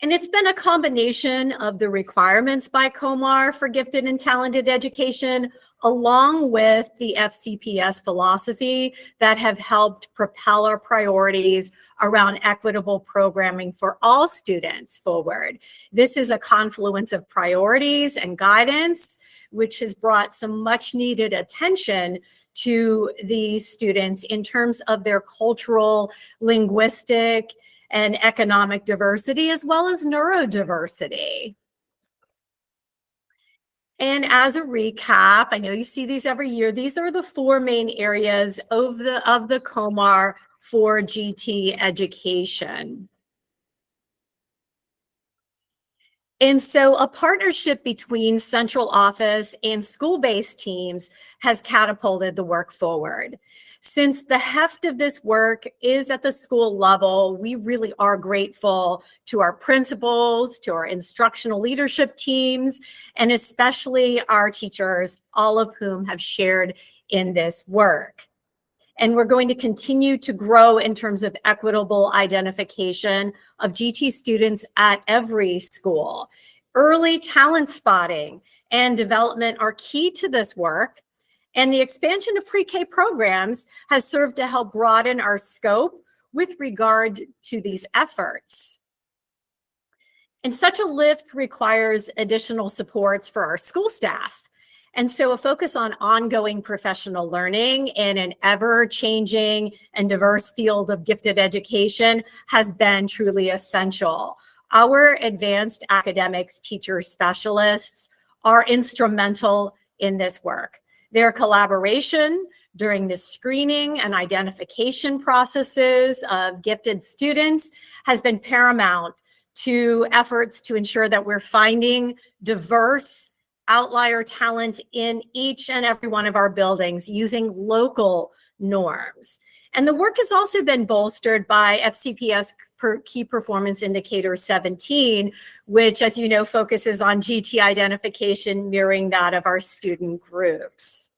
And it's been a combination of the requirements by COMAR for gifted and talented education, along with the FCPS philosophy that have helped propel our priorities around equitable programming for all students forward. This is a confluence of priorities and guidance, which has brought some much needed attention to these students in terms of their cultural, linguistic, and economic diversity, as well as neurodiversity. And as a recap, I know you see these every year, these are the 4 main areas of the COMAR for GT education. And so a partnership between central office and school-based teams has catapulted the work forward. Since the heft of this work is at the school level, we really are grateful to our principals, to our instructional leadership teams, and especially our teachers, all of whom have shared in this work. And we're going to continue to grow in terms of equitable identification of GT students at every school. Early talent spotting and development are key to this work. And the expansion of pre-K programs has served to help broaden our scope with regard to these efforts. And such a lift requires additional supports for our school staff. And so a focus on ongoing professional learning in an ever-changing and diverse field of gifted education has been truly essential. Our advanced academics teacher specialists are instrumental in this work. Their collaboration during the screening and identification processes of gifted students has been paramount to efforts to ensure that we're finding diverse outlier talent in each and every one of our buildings using local norms. And the work has also been bolstered by FCPS Key Performance Indicator 17, which, as you know, focuses on GT identification, mirroring that of our student groups.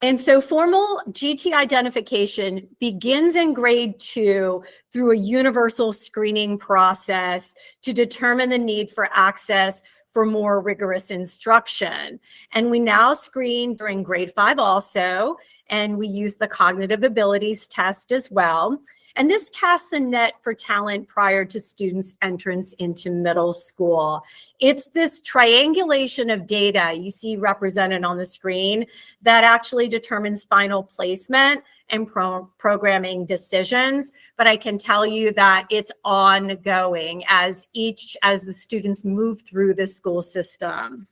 And so formal GT identification begins in grade 2 through a universal screening process to determine the need for access for more rigorous instruction. And we now screen during grade 5 also, and we use the cognitive abilities test as well. And this casts the net for talent prior to students' entrance into middle school. It's this triangulation of data you see represented on the screen that actually determines final placement and programming decisions. But I can tell you that it's ongoing as the students move through the school system.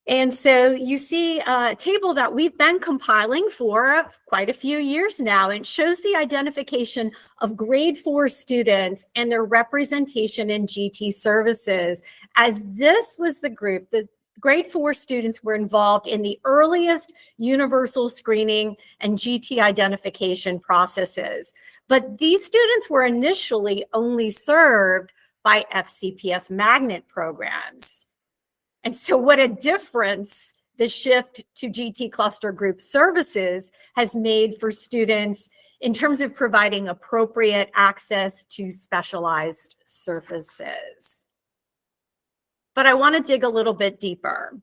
And so you see a table that we've been compiling for quite a few years now, and it shows the identification of grade 4 students and their representation in GT services, as this was the group, the grade 4 students were involved in the earliest universal screening and GT identification processes. But these students were initially only served by FCPS magnet programs. And so what a difference the shift to GT cluster group services has made for students in terms of providing appropriate access to specialized services. But I want to dig a little bit deeper.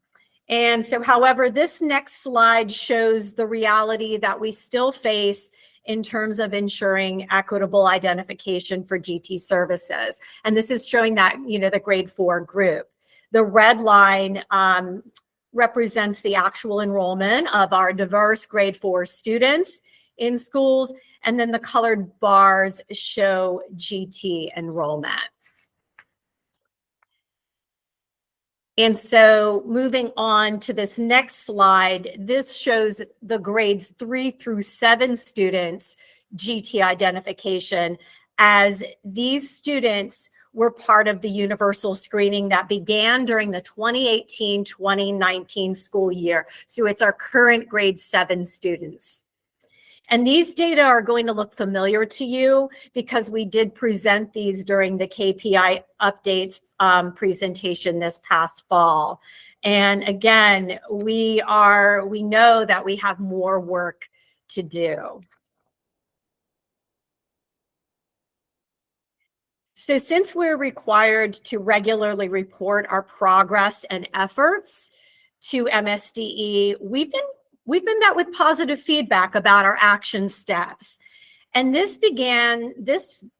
And so, however, this next slide shows the reality that we still face in terms of ensuring equitable identification for GT services. And this is showing that, the grade 4 group. The red line represents the actual enrollment of our diverse grade 4 students in schools, and then the colored bars show GT enrollment. And so moving on to this next slide, this shows the grades 3 through 7 students GT identification, as these students were part of the universal screening that began during the 2018-2019 school year. So it's our current grade 7 students. And these data are going to look familiar to you because we did present these during the KPI updates presentation this past fall. And again, we know that we have more work to do. So since we're required to regularly report our progress and efforts to MSDE, we've been met with positive feedback about our action steps. And this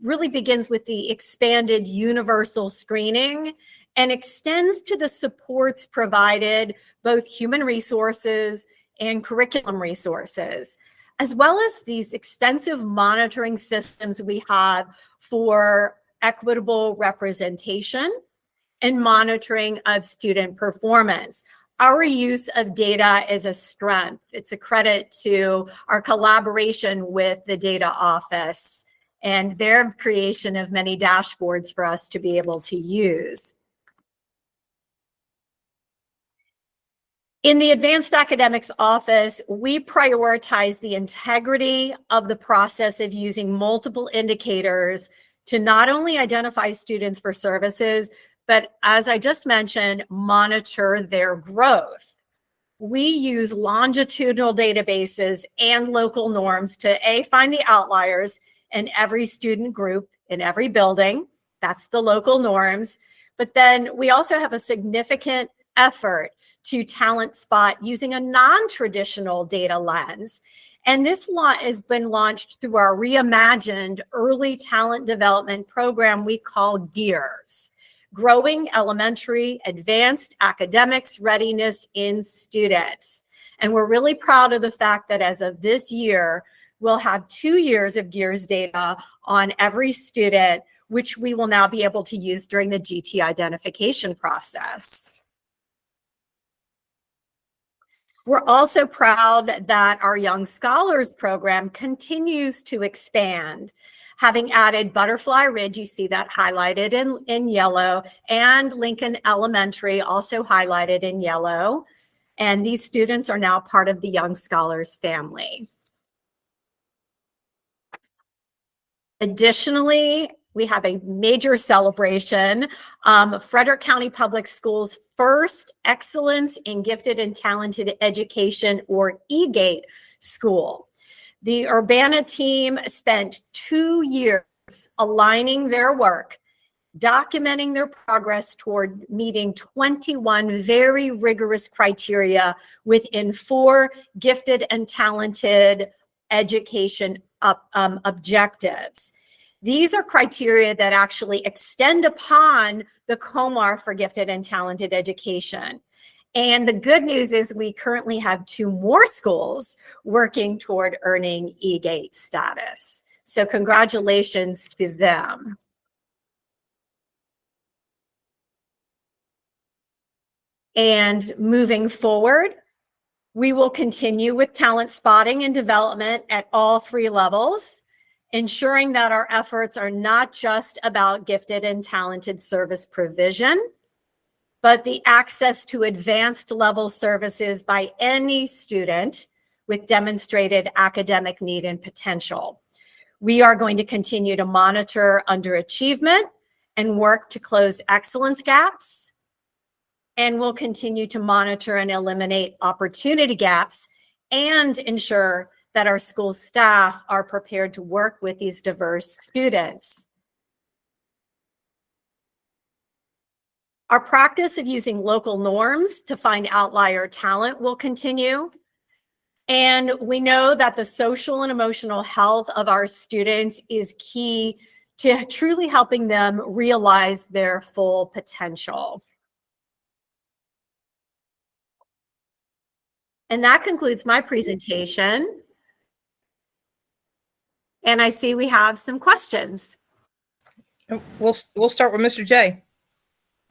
really begins with the expanded universal screening and extends to the supports provided, both human resources and curriculum resources, as well as these extensive monitoring systems we have for equitable representation and monitoring of student performance. Our use of data is a strength. It's a credit to our collaboration with the data office and their creation of many dashboards for us to be able to use. In the Advanced Academics Office, we prioritize the integrity of the process of using multiple indicators to not only identify students for services, but as I just mentioned, monitor their growth. We use longitudinal databases and local norms to find the outliers in every student group, in every building. That's the local norms. But then we also have a significant effort to talent spot using a non-traditional data lens. And this has been launched through our reimagined early talent development program we call GEARS, Growing Elementary Advanced Academics Readiness in Students. And we're really proud of the fact that as of this year, we'll have 2 years of GEARS data on every student, which we will now be able to use during the GT identification process. We're also proud that our Young Scholars program continues to expand, having added Butterfly Ridge, you see that highlighted in yellow, and Lincoln Elementary also highlighted in yellow. And these students are now part of the Young Scholars family. Additionally, we have a major celebration, Frederick County Public Schools' first Excellence in Gifted and Talented Education, or EGATE school. The Urbana team spent 2 years aligning their work, documenting their progress toward meeting 21 very rigorous criteria within 4 gifted and talented education objectives. These are criteria that actually extend upon the COMAR for gifted and talented education. And the good news is we currently have 2 more schools working toward earning EGATE status. So congratulations to them. And moving forward, we will continue with talent spotting and development at all 3 levels, ensuring that our efforts are not just about gifted and talented service provision, but the access to advanced level services by any student with demonstrated academic need and potential. We are going to continue to monitor underachievement and work to close excellence gaps. And we'll continue to monitor and eliminate opportunity gaps and ensure that our school staff are prepared to work with these diverse students. Our practice of using local norms to find outlier talent will continue. And we know that the social and emotional health of our students is key to truly helping them realize their full potential. And that concludes my presentation. And I see we have some questions. We'll start with Mr. J.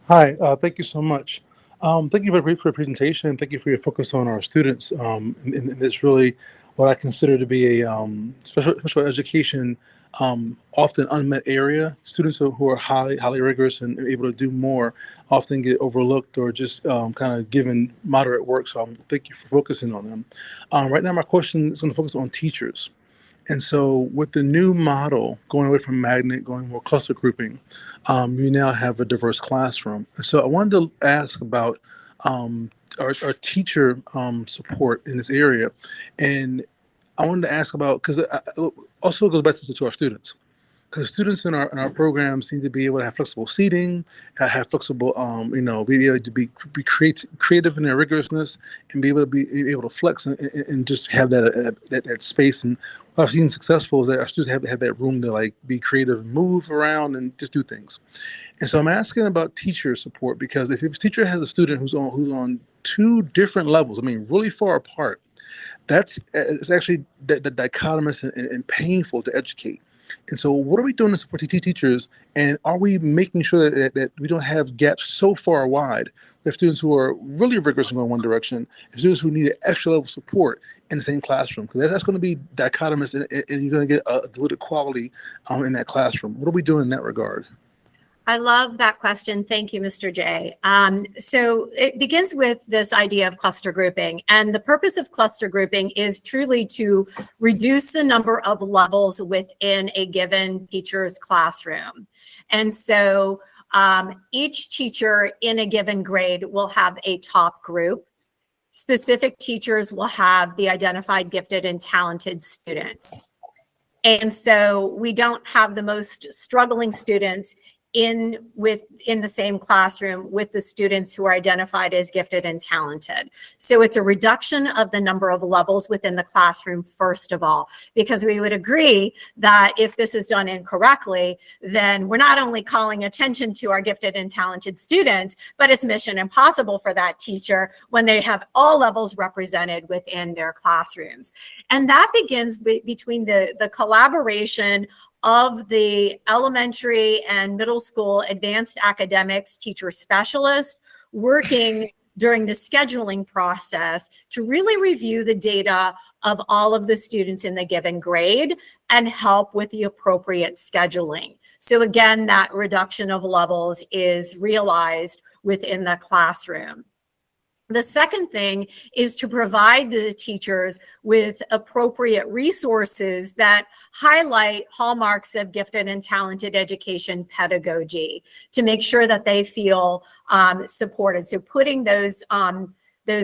Hi, thank you so much. Thank you for the presentation, and thank you for your focus on our students. And it's really what I consider to be a special education, often unmet area. Students who are highly rigorous and able to do more often get overlooked or just kind of given moderate work. So thank you for focusing on them. Right now, my question is going to focus on teachers. And so with the new model, going away from magnet, going more cluster grouping, you now have a diverse classroom. And so I wanted to ask about our teacher support in this area. And I wanted to ask about, because also it goes back to our students. Because students in our programs need to be able to have flexible seating, have flexible, be able to be creative in their rigorousness, and be able to flex and just have that space. And what I've seen successful is that our students have that room to like be creative, and move around, and just do things. And so I'm asking about teacher support, because if a teacher has a student who's on two different levels, I mean, really far apart, it's actually the dichotomous and painful to educate. And so what are we doing to support teachers, and are we making sure that we don't have gaps so far wide? We have students who are really rigorous and going one direction, and students who need an extra level of support in the same classroom, because that's going to be dichotomous, and you're going to get a diluted quality in that classroom. What are we doing in that regard? I love that question. Thank you, Mr. J. So it begins with this idea of cluster grouping. And the purpose of cluster grouping is truly to reduce the number of levels within a given teacher's classroom. And so each teacher in a given grade will have a top group. Specific teachers will have the identified gifted and talented students. And so we don't have the most struggling students in the same classroom with the students who are identified as gifted and talented. So it's a reduction of the number of levels within the classroom, first of all, because we would agree that if this is done incorrectly, then we're not only calling attention to our gifted and talented students, but it's mission impossible for that teacher when they have all levels represented within their classrooms. And that begins between the collaboration of the elementary and middle school advanced academics teacher specialist working during the scheduling process to really review the data of all of the students in the given grade and help with the appropriate scheduling. So again, that reduction of levels is realized within the classroom. The second thing is to provide the teachers with appropriate resources that highlight hallmarks of gifted and talented education pedagogy to make sure that they feel supported. So putting those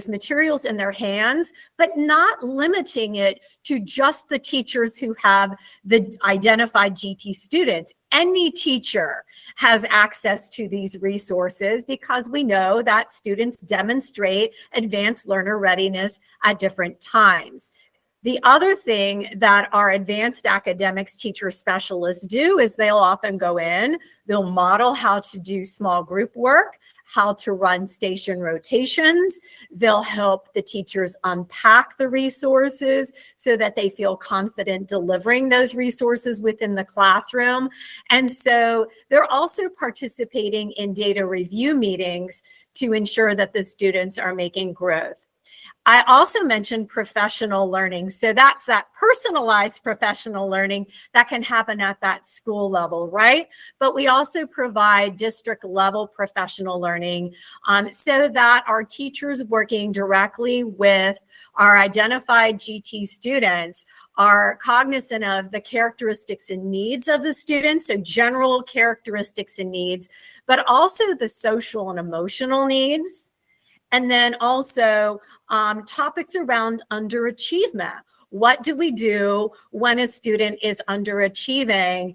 materials in their hands, but not limiting it to just the teachers who have the identified GT students. Any teacher has access to these resources because we know that students demonstrate advanced learner readiness at different times. The other thing that our advanced academics teacher specialists do is they'll often go in, they'll model how to do small group work, how to run station rotations. They'll help the teachers unpack the resources so that they feel confident delivering those resources within the classroom. And so they're also participating in data review meetings to ensure that the students are making growth. I also mentioned professional learning. So that's that personalized professional learning that can happen at that school level, right? But we also provide district level professional learning so that our teachers working directly with our identified GT students are cognizant of the characteristics and needs of the students, so general characteristics and needs, but also the social and emotional needs. And then also topics around underachievement. What do we do when a student is underachieving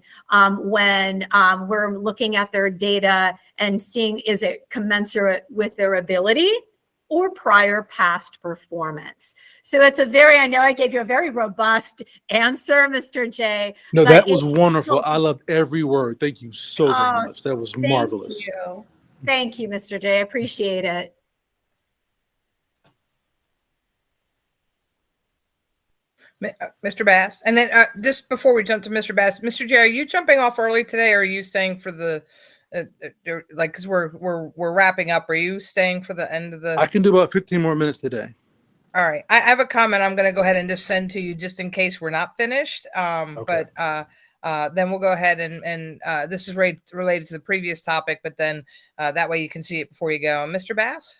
when we're looking at their data and seeing is it commensurate with their ability or prior past performance? So it's I know I gave you a very robust answer, Mr. J. No, that was wonderful. I loved every word. Thank you so very much. That was marvelous. Thank you, Mr. J. I appreciate it. Mr. Bass. And then just before we jump to Mr. Bass, Mr. J, are you jumping off early today, or are you staying for the like, because we're wrapping up. Are you staying for the end of the? I can do about 15 more minutes today. All right. I have a comment I'm going to go ahead and just send to you just in case we're not finished. Okay. But then we'll go ahead and this is related to the previous topic, but then that way you can see it before you go. Mr. Bass?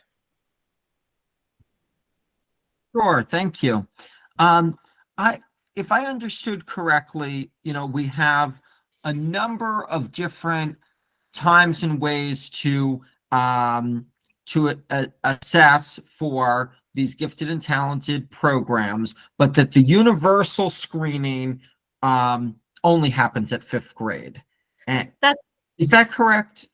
Sure, thank you. If I understood correctly, we have a number of different times and ways to assess for these gifted and talented programs, but that the universal screening only happens at 5th grade. Is that correct?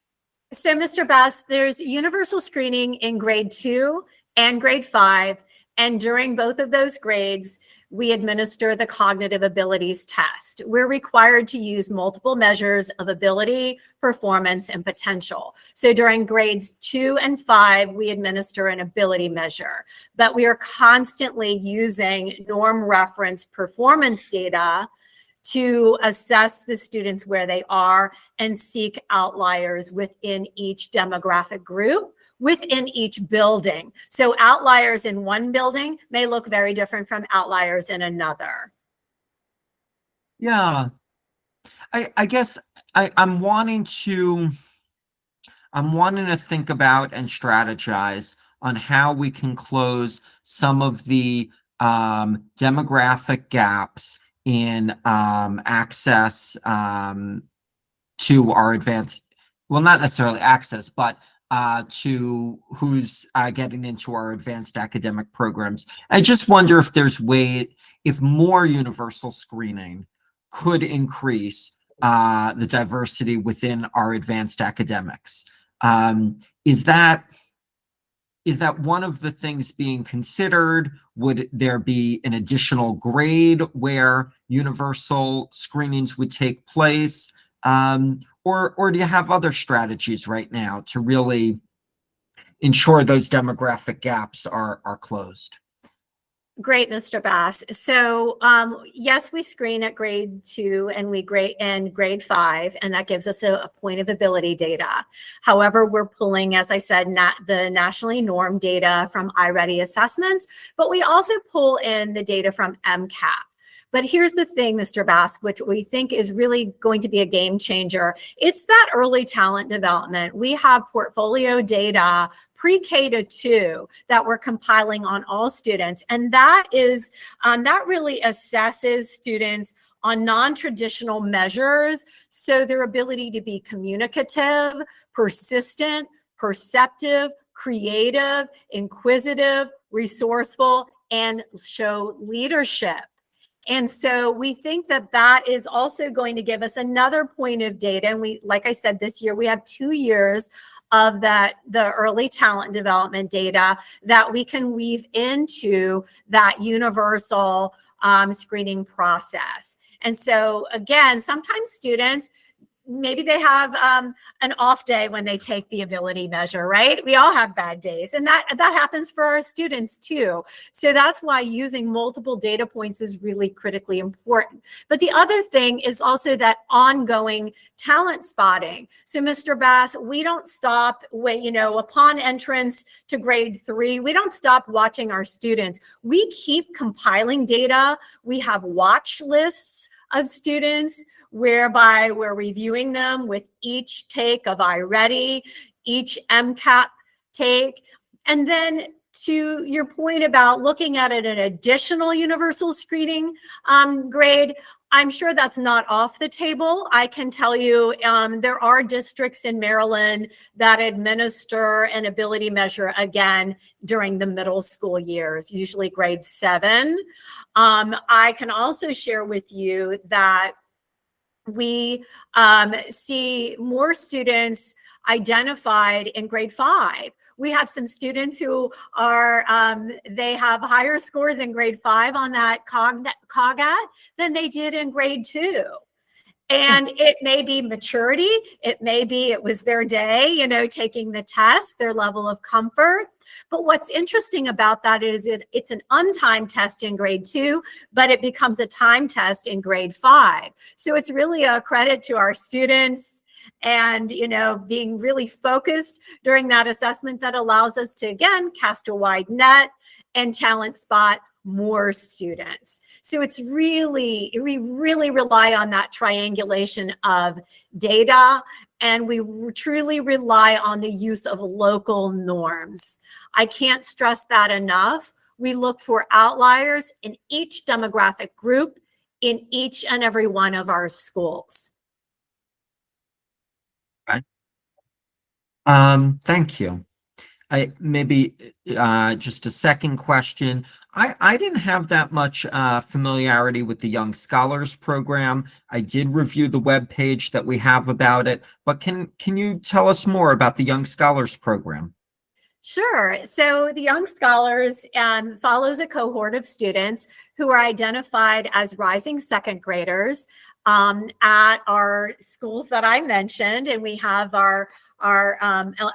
So, Mr. Bass, there's universal screening in grade 2 and grade 5. And during both of those grades, we administer the cognitive abilities test. We're required to use multiple measures of ability, performance, and potential. So during grades 2 and 5, we administer an ability measure, but we are constantly using norm reference performance data to assess the students where they are and seek outliers within each demographic group, within each building. So outliers in one building may look very different from outliers in another. Yeah, I guess I'm wanting to think about and strategize on how we can close some of the demographic gaps in access to our advanced, well, not necessarily access, but to who's getting into our advanced academic programs. I just wonder if if more universal screening could increase the diversity within our advanced academics. Is that one of the things being considered? Would there be an additional grade where universal screenings would take place? Or do you have other strategies right now to really ensure those demographic gaps are closed? Great, Mr. Bass. So yes, we screen at grade 2 and grade 5, and that gives us a point of ability data. However, we're pulling, as I said, the nationally normed data from iReady assessments, but we also pull in the data from MCAP. But here's the thing, Mr. Bass, which we think is really going to be a game changer. It's that early talent development. We have portfolio data pre-K to 2 that we're compiling on all students. And that really assesses students on non-traditional measures. So their ability to be communicative, persistent, perceptive, creative, inquisitive, resourceful, and show leadership. And so we think that is also going to give us another point of data. And like I said, this year we have 2 years of the early talent development data that we can weave into that universal screening process. And so again, sometimes students, maybe they have an off day when they take the ability measure, right? We all have bad days, and that happens for our students too. So that's why using multiple data points is really critically important. But the other thing is also that ongoing talent spotting. So Mr. Bass, we don't stop upon entrance to grade 3, we don't stop watching our students. We keep compiling data. We have watch lists of students whereby we're reviewing them with each take of iReady, each MCAP take. And then to your point about looking at an additional universal screening grade, I'm sure that's not off the table. I can tell you there are districts in Maryland that administer an ability measure again during the middle school years, usually grade 7. I can also share with you that we see more students identified in grade 5. We have some students who are, they have higher scores in grade 5 on that COGAT than they did in grade 2. And it may be maturity. It may be it was their day, taking the test, their level of comfort. But what's interesting about that is it's an untimed test in grade 2, but it becomes a time test in grade 5. So it's really a credit to our students and, being really focused during that assessment that allows us to, again, cast a wide net and talent spot more students. So we really rely on that triangulation of data, and we truly rely on the use of local norms. I can't stress that enough. We look for outliers in each demographic group in each and every one of our schools. Thank you. Maybe just a second question. I didn't have that much familiarity with the Young Scholars Program. I did review the webpage that we have about it, but can you tell us more about the Young Scholars Program? Sure. So the Young Scholars follows a cohort of students who are identified as rising second graders at our schools that I mentioned, and we have our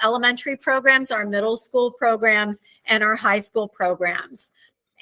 elementary programs, our middle school programs, and our high school programs.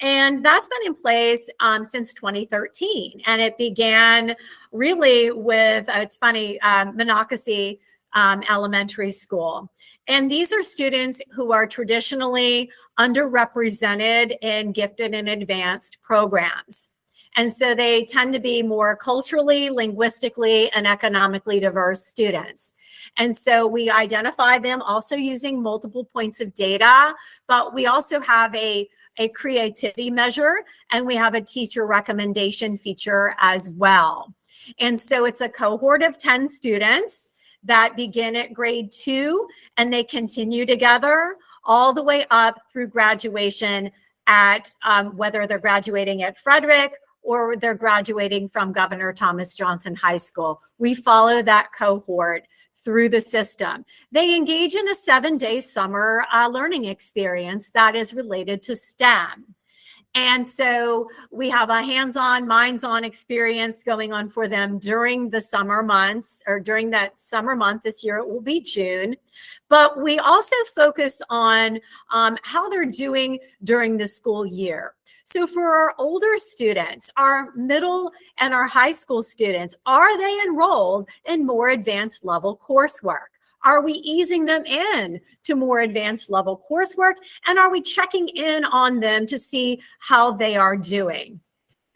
And that's been in place since 2013. And it began really with, it's funny, Monocacy Elementary School. And these are students who are traditionally underrepresented in gifted and advanced programs. And so they tend to be more culturally, linguistically, and economically diverse students. And so we identify them also using multiple points of data, but we also have a creativity measure, and we have a teacher recommendation feature as well. And so it's a cohort of 10 students that begin at grade 2, and they continue together all the way up through graduation at whether they're graduating at Frederick or they're graduating from Governor Thomas Johnson High School. We follow that cohort through the system. They engage in a 7-day summer learning experience that is related to STEM. And so we have a hands-on, minds-on experience going on for them during the summer months, or during that summer month. This year it will be June. But we also focus on how they're doing during the school year. So for our older students, our middle and our high school students, are they enrolled in more advanced level coursework? Are we easing them in to more advanced level coursework? And are we checking in on them to see how they are doing?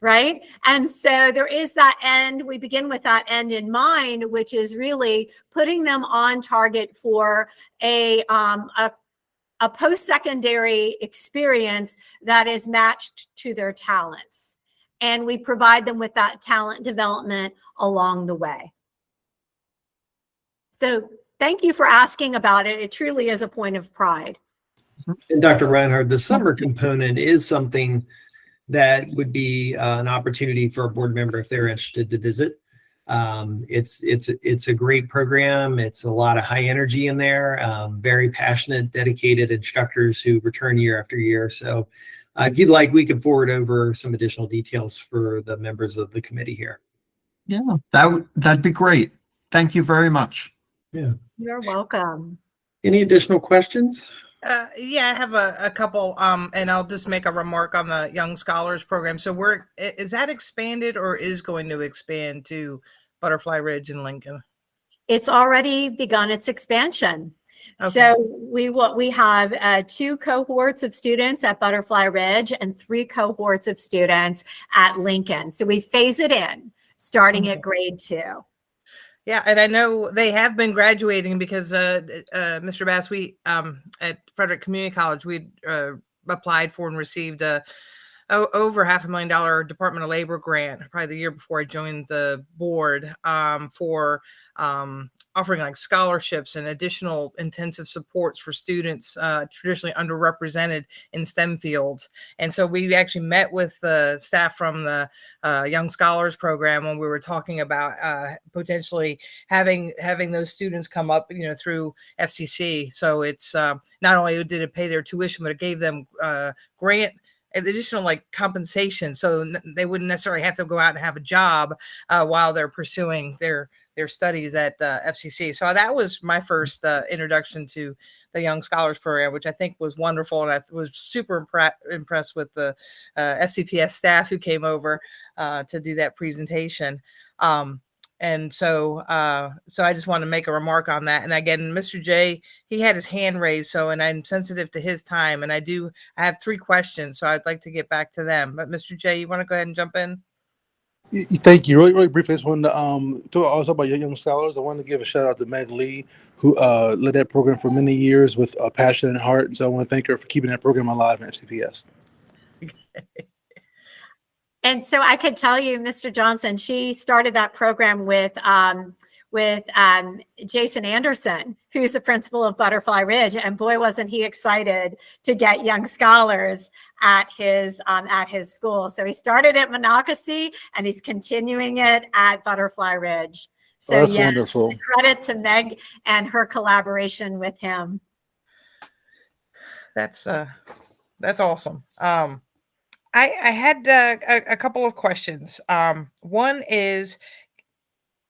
Right? And so there is that end. We begin with that end in mind, which is really putting them on target for a post-secondary experience that is matched to their talents. And we provide them with that talent development along the way. So thank you for asking about it. It truly is a point of pride. And Dr. Reinhardt, the summer component is something that would be an opportunity for a board member if they're interested to visit. It's a great program. It's a lot of high energy in there. Very passionate, dedicated instructors who return year after year. So if you'd like, we could forward over some additional details for the members of the committee here. Yeah, that'd be great. Thank you very much. Yeah. You're welcome. Any additional questions? Yeah, I have a couple, and I'll just make a remark on the Young Scholars Program. So is that expanded or is going to expand to Butterfly Ridge and Lincoln? It's already begun its expansion. Okay. So we have 2 cohorts of students at Butterfly Ridge and 3 cohorts of students at Lincoln. So we phase it in starting at grade 2. Yeah, and I know they have been graduating because Mr. Bass, we at Frederick Community College, we applied for and received over $500,000 Department of Labor grant probably the year before I joined the board for offering like scholarships and additional intensive supports for students traditionally underrepresented in STEM fields. And so we actually met with the staff from the Young Scholars Program when we were talking about potentially having those students come up, through FCC. So it's not only did it pay their tuition, but it gave them grant additional like compensation, so they wouldn't necessarily have to go out and have a job while they're pursuing their studies at FCC. So that was my first introduction to the Young Scholars Program, which I think was wonderful, and I was super impressed with the FCPS staff who came over to do that presentation. and so I just want to make a remark on that. And again, Mr. J, he had his hand raised, and I'm sensitive to his time, and I have 3 questions, so I'd like to get back to them. But Mr. J, you want to go ahead and jump in? Thank you. Really, really briefly, I just wanted to also about young scholars. I wanted to give a shout out to Meg Lee, who led that program for many years with a passion and heart. And so I want to thank her for keeping that program alive in FCPS. And so I could tell you, Mr. Johnson, she started that program with Jason Anderson, who's the principal of Butterfly Ridge, and boy, wasn't he excited to get young scholars at his school. So he started at Monocacy, and he's continuing it at Butterfly Ridge. So that's yes, wonderful. Credit to Meg and her collaboration with him. That's awesome. I had a couple of questions. One is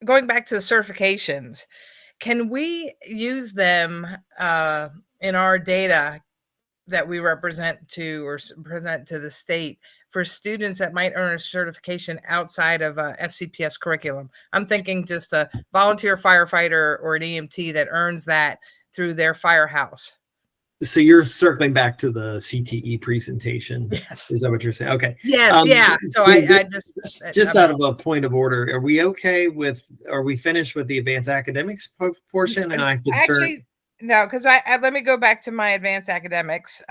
going back to the certifications. Can we use them in our data that we represent to or present to the state for students that might earn a certification outside of FCPS curriculum? I'm thinking just a volunteer firefighter or an EMT that earns that through their firehouse. So you're circling back to the CTE presentation. Yes. Is that what you're saying? Okay. Yes. Yeah. So I just out of a point of order, are we finished with the advanced academics portion? And I could actually, no, because let me go back to my advanced academics.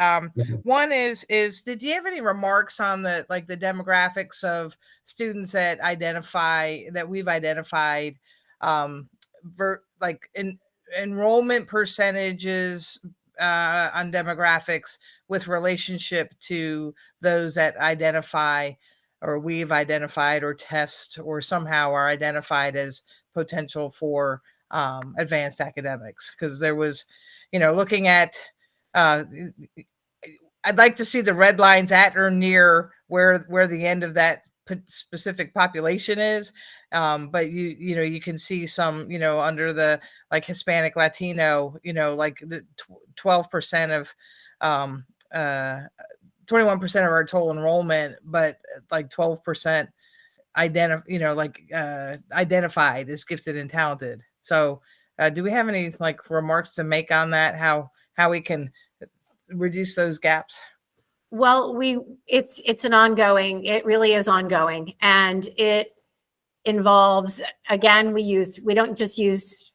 One is did you have any remarks on the demographics of students that we've identified, enrollment percentages on demographics with relationship to those that identify or we've identified or test or somehow are identified as potential for advanced academics? Because there was, looking at, I'd like to see the red lines at or near where the end of that specific population is. But you can see some, under the Hispanic, Latino, the 12% of 21% of our total enrollment, but 12% identified as gifted and talented. So do we have any remarks to make on that? How we can reduce those gaps? Well, it really is ongoing, and it involves, again, we don't just use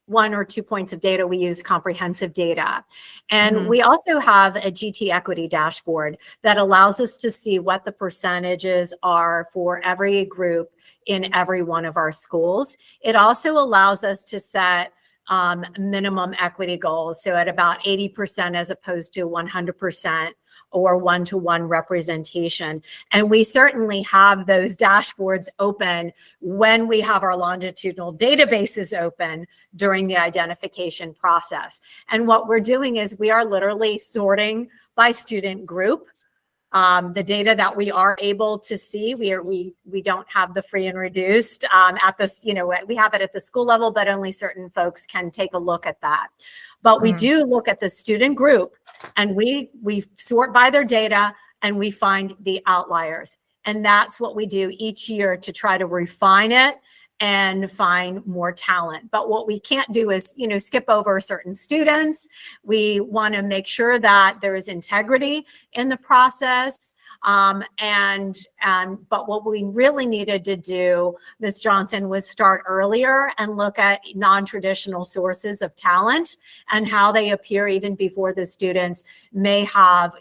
1 or 2 points of data, we use comprehensive data. And we also have a GT equity dashboard that allows us to see what the percentages are for every group in every one of our schools. It also allows us to set minimum equity goals. So at about 80% as opposed to 100%. Or 1-to-1 representation. And we certainly have those dashboards open when we have our longitudinal databases open during the identification process. And what we're doing is we are literally sorting by student group. The data that we are able to see, we don't have the free and reduced at this, we have it at the school level, but only certain folks can take a look at that. But we do look at the student group, and we sort by their data, and we find the outliers. And that's what we do each year to try to refine it and find more talent. But what we can't do is, skip over certain students. We want to make sure that there is integrity in the process. But what we really needed to do, Ms. Johnson, was start earlier and look at non-traditional sources of talent and how they appear even before the students may have,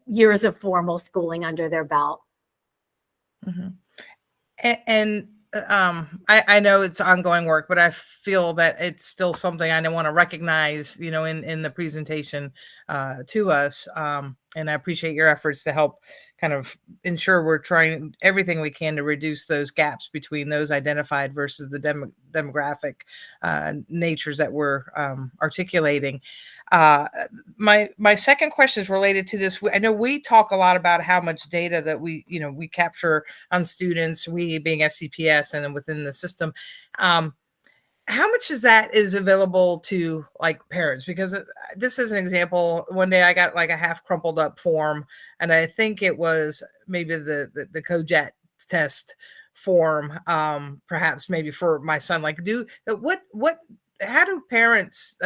years of formal schooling under their belt. Mm-hmm. And I know it's ongoing work, but I feel that it's still something I want to recognize, in the presentation to us. And I appreciate your efforts to help kind of ensure we're trying everything we can to reduce those gaps between those identified versus the demographic natures that we're articulating. My second question is related to this. I know we talk a lot about how much data that we capture on students, we being FCPS and then within the system. How much is that is available to parents? Because just as an example, one day I got a half crumpled up form, and I think it was maybe the COJET test form, perhaps maybe for my son, like how do parents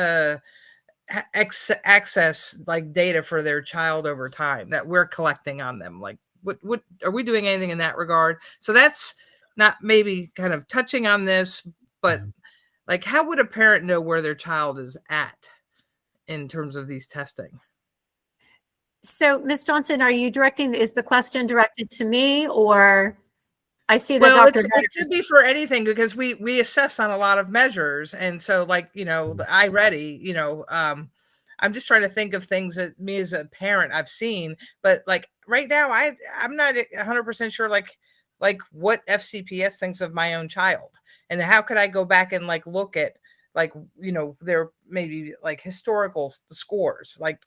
access like data for their child over time that we're collecting on them? Like what are we doing anything in that regard? So that's not maybe kind of touching on this, but like how would a parent know where their child is at in terms of these testing? So, Ms. Johnson, is the question directed to me, or I see that Well, Dr. it could be for anything because we assess on a lot of measures. And so like, the iReady, I'm just trying to think of things that me as a parent I've seen, but like right now I'm not 100% sure like what FCPS thinks of my own child and how could I go back and like look at like, their maybe like historical scores, like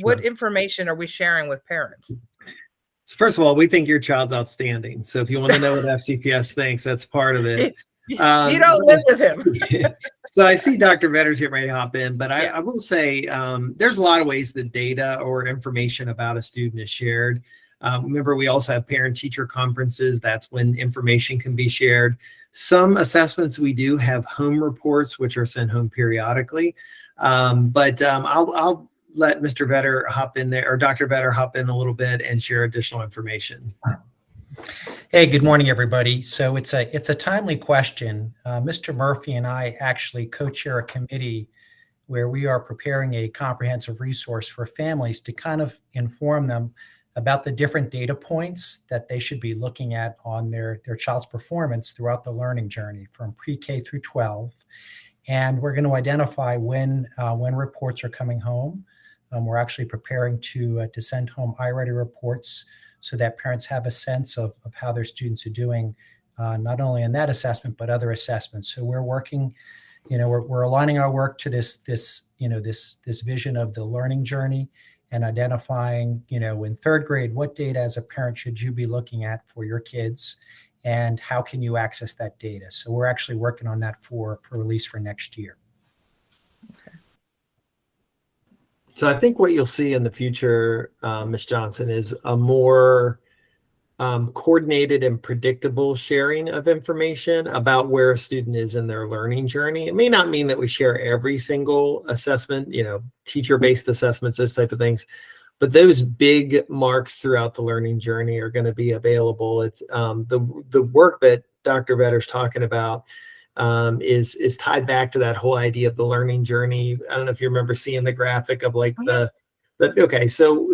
what information are we sharing with parents? So first of all, we think your child's outstanding. So if you want to know what FCPS thinks, that's part of it. You don't live with him. So I see Dr. Vetter's getting ready to hop in, but I will say there's a lot of ways that data or information about a student is shared. Remember, we also have parent-teacher conferences. That's when information can be shared. Some assessments we do have home reports, which are sent home periodically. But I'll let Mr. Vetter hop in there, or Dr. Vetter hop in a little bit and share additional information. Hey, good morning, everybody. So it's a timely question. Mr. Murphy and I actually co-chair a committee where we are preparing a comprehensive resource for families to kind of inform them about the different data points that they should be looking at on their child's performance throughout the learning journey from pre-K through 12. And we're going to identify when reports are coming home. We're actually preparing to send home iReady reports so that parents have a sense of how their students are doing, not only in that assessment, but other assessments. So we're working, we're aligning our work to this vision of the learning journey and identifying, in third grade, what data as a parent should you be looking at for your kids and how can you access that data? So we're actually working on that for release for next year. So I think what you'll see in the future, Ms. Johnson, is a more coordinated and predictable sharing of information about where a student is in their learning journey. It may not mean that we share every single assessment, teacher-based assessments, those type of things, but those big marks throughout the learning journey are going to be available. It's the work that Dr. Vetter's talking about is tied back to that whole idea of the learning journey. I don't know if you remember seeing the graphic of like so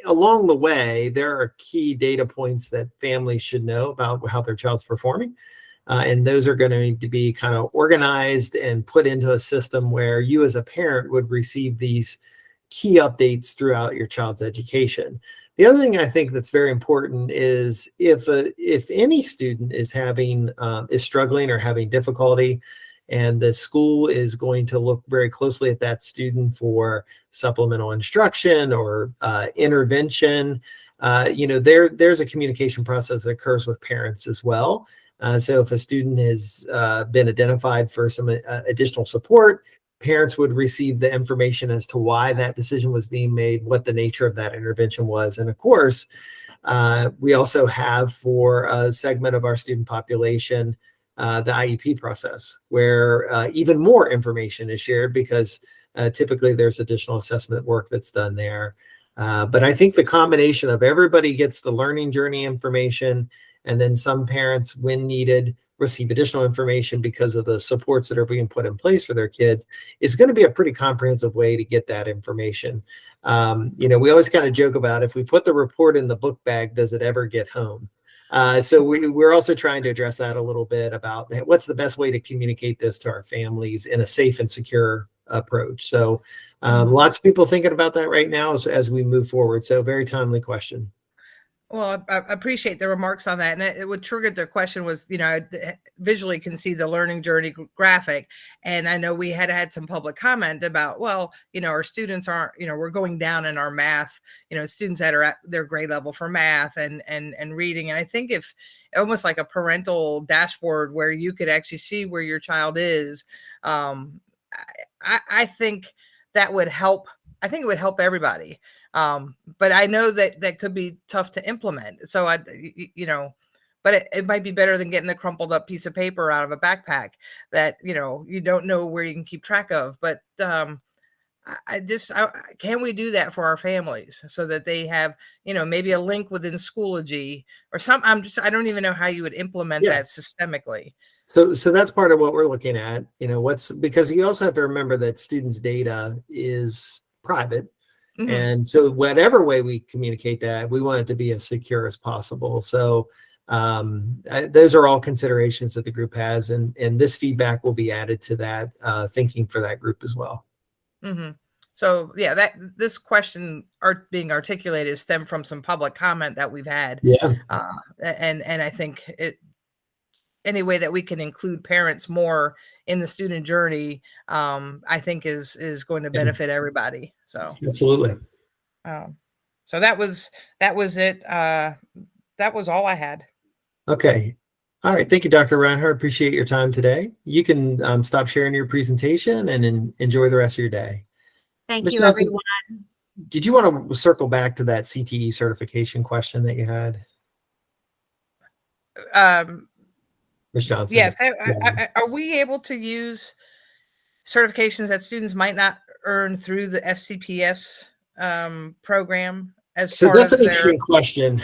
along the way, there are key data points that families should know about how their child's performing. And those are going to need to be kind of organized and put into a system where you as a parent would receive these key updates throughout your child's education. The other thing I think that's very important is if any student is struggling or having difficulty, and the school is going to look very closely at that student for supplemental instruction or intervention, there's a communication process that occurs with parents as well. So if a student has been identified for some additional support, parents would receive the information as to why that decision was being made, what the nature of that intervention was. And of course, we also have for a segment of our student population, the IEP process, where even more information is shared because typically there's additional assessment work that's done there. But I think the combination of everybody gets the learning journey information, and then some parents, when needed, receive additional information because of the supports that are being put in place for their kids, is going to be a pretty comprehensive way to get that information. We always kind of joke about, if we put the report in the book bag, does it ever get home? So we're also trying to address that a little bit about what's the best way to communicate this to our families in a safe and secure approach. So lots of people thinking about that right now as we move forward. So very timely question. Well, I appreciate the remarks on that. And what triggered the question was, I visually can see the learning journey graphic. And I know we had some public comment about, well, our students aren't, we're going down in our math, students that are at their grade level for math and reading. And I think if almost like a parental dashboard where you could actually see where your child is, I think that would help. I think it would help everybody. But I know that could be tough to implement. So but it might be better than getting the crumpled up piece of paper out of a backpack that, you don't know where you can keep track of. But can we do that for our families so that they have, maybe a link within Schoology or some, I don't even know how you would implement Yeah. that systemically. So that's part of what we're looking at, because you also have to remember that students' data is private. Mhm. And so whatever way we communicate that, we want it to be as secure as possible. So those are all considerations that the group has, and this feedback will be added to that thinking for that group as well. Mm-hmm. So yeah, this question being articulated stemmed from some public comment that we've had. Yeah. And I think any way that we can include parents more in the student journey, I think is going to benefit everybody. So Absolutely. So that was it. That was all I had. Okay. All right. Thank you, Dr. Reinhardt. Appreciate your time today. You can stop sharing your presentation and enjoy the rest of your day. Thank Ms. you, Johnson, everyone. did you want to circle back to that CTE certification question that you had? Ms. Johnson. Yes. Are we able to use certifications that students might not earn through the FCPS program as So part that's of an their? interesting question.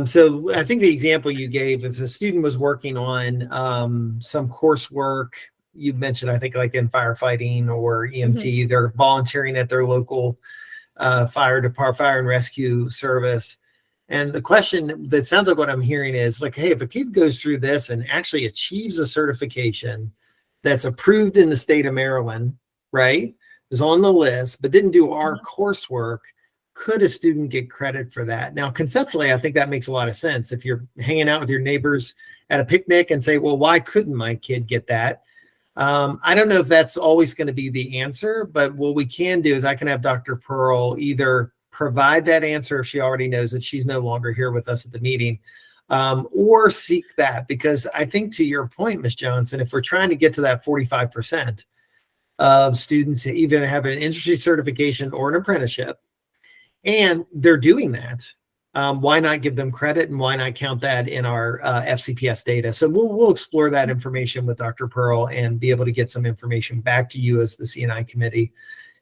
So I think the example you gave, if a student was working on some coursework, you mentioned, I think like in firefighting or EMT, they're volunteering at their local fire and rescue service. And the question that sounds like what I'm hearing is like, hey, if a kid goes through this and actually achieves a certification that's approved in the state of Maryland, right, is on the list, but didn't do our coursework, could a student get credit for that? Now, conceptually, I think that makes a lot of sense. If you're hanging out with your neighbors at a picnic and say, well, why couldn't my kid get that? I don't know if that's always going to be the answer, but what we can do is I can have Dr. Pearl either provide that answer if she already knows that she's no longer here with us at the meeting, or seek that, because I think to your point, Ms. Johnson, if we're trying to get to that 45% of students that even have an industry certification or an apprenticeship, and they're doing that, why not give them credit and why not count that in our FCPS data? So we'll explore that information with Dr. Pearl and be able to get some information back to you as the CNI committee.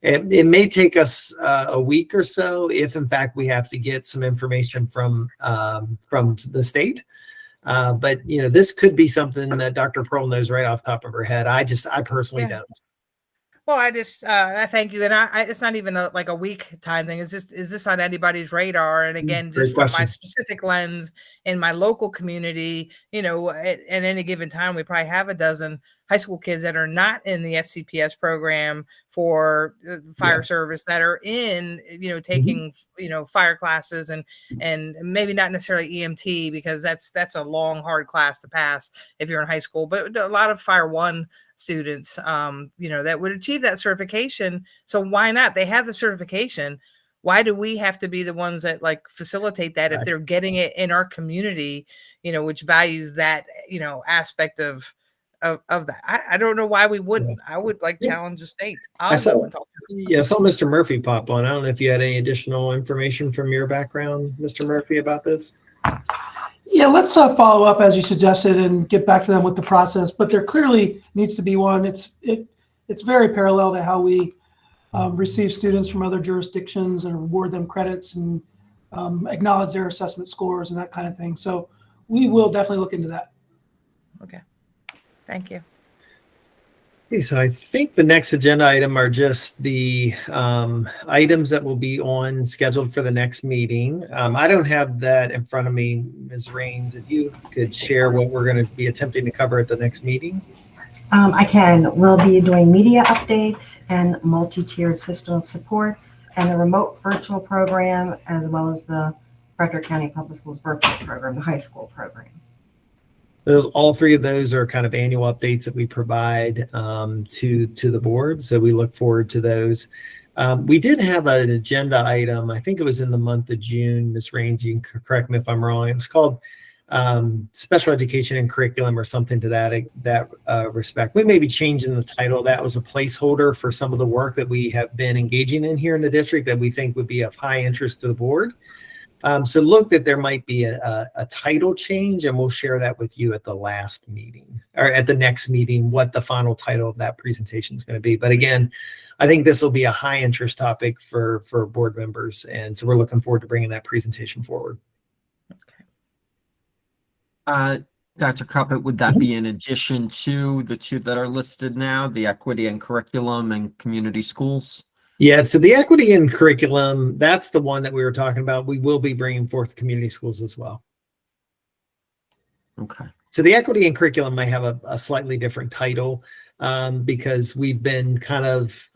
It may take us a week or so if, in fact, we have to get some information from the state. But this could be something that Dr. Pearl knows right off the top of her head. I personally don't. Well, I thank you. And it's not even like a week time thing. Is this on anybody's radar? And again, just from my specific lens in my local community, at any given time, we probably have a dozen high school kids that are not in the FCPS program for fire service that are in, taking, fire classes and maybe not necessarily EMT, because that's a long, hard class to pass if you're in high school, but a lot of Fire One students, that would achieve that certification. So why not? They have the certification. Why do we have to be the ones that like facilitate that if they're getting it in our community, which values that, aspect of that? I don't know why we wouldn't. I would challenge the state. I saw Mr. Murphy pop on. I don't know if you had any additional information from your background, Mr. Murphy, about this. Yeah, let's follow up as you suggested and get back to them with the process. But there clearly needs to be one. It's very parallel to how we receive students from other jurisdictions and award them credits and acknowledge their assessment scores and that kind of thing. So we will definitely look into that. Okay, thank you. Okay, so I think the next agenda item are just the items that will be scheduled for the next meeting. I don't have that in front of me, Ms. Rains. If you could share what we're going to be attempting to cover at the next meeting. I can. We'll be doing media updates and multi-tiered system of supports and the remote virtual program, as well as the Frederick County Public Schools virtual program, the high school program. All three of those are kind of annual updates that we provide to the board. So we look forward to those. We did have an agenda item. I think it was in the month of June. Ms. Rains, you can correct me if I'm wrong. It was called Special Education and Curriculum or something to that respect. We may be changing the title. That was a placeholder for some of the work that we have been engaging in here in the district that we think would be of high interest to the board. So look that there might be a title change, and we'll share that with you at the last meeting or at the next meeting, what the final title of that presentation is going to be. But again, I think this will be a high interest topic for board members. And so we're looking forward to bringing that presentation forward. Dr. Cuppet, would that be in addition to the two that are listed now, the equity and curriculum and community schools? Yeah, so the equity and curriculum, that's the one that we were talking about. We will be bringing forth community schools as well. Okay. So the equity and curriculum may have a slightly different title because we've been kind of